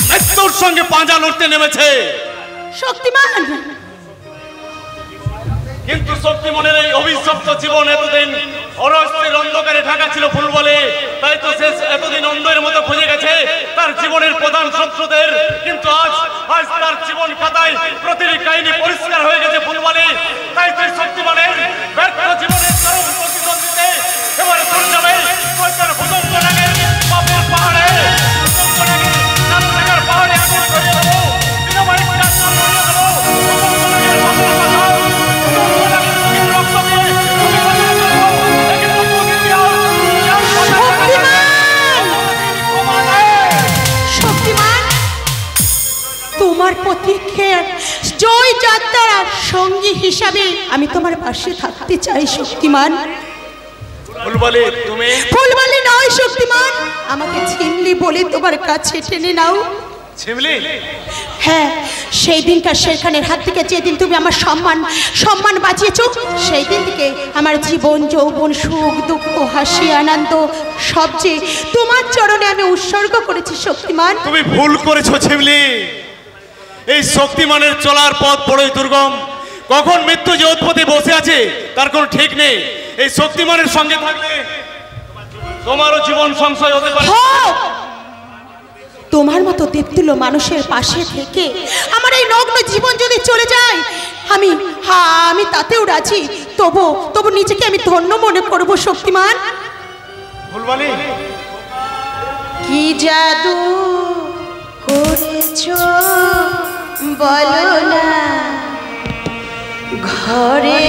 S8: মৃত্যুর সঙ্গে পাঁজা লড়তে নেমেছে
S2: শক্তিমান।
S8: কিন্তু শক্তিমানের এই অভিশপ্ত জীবন এতদিন অরহস্যের অন্ধকারে ঢাকা ছিল ফুলবালি। তাই তো সে এতদিন অন্ধের মতো খুঁজে গেছে তার জীবনের প্রধান শত্রুদের। কিন্তু আজ তার জীবন খাতায় প্রতিটি কাহিনী পরিষ্কার হয়ে গেছে ফুলবালি।
S2: হিসাবে আমি তোমার পাশে থাকতে চাই শক্তিমান।
S8: ফুলবালি তুমি?
S2: ফুলবালি নয় শক্তিমান, আমাকে ঝিমলি বলে তোমার কাছে টেনে নাও।
S8: ঝিমলি?
S2: হ্যাঁ, সেই দিনকার শেরখানের হাত থেকে যেদিন তুমি আমার সম্মান বাঁচিয়েছো, সেই দিন থেকে আমার জীবন, যৌবন, সুখ, দুঃখ, হাসি, আনন্দ সব যে তোমার চরণে আমি উৎসর্গ করেছি শক্তিমান।
S8: তুমি ভুল করেছো ঝিমলি। এই শক্তিমানের চলার পথ বড়ই দুর্গম, কখন মৃত্যু যে উৎপত্তি বসে আছে তার কোনো ঠিক নেই। এই শক্তিমানের সঙ্গে থাকলে তোমারও জীবন সংশয় হতে পারে।
S2: তোমার মতো দেবতুল্য মানুষের পাশে থেকে আমার এই নগ্ন জীবন যদি চলে যায়, আমি তাতেও রাজি। তবু নিজেকে আমি ধন্য মনে করব শক্তিমান।
S8: ফুলবালি,
S2: কি জাদু করেছো বলো না, ঘরে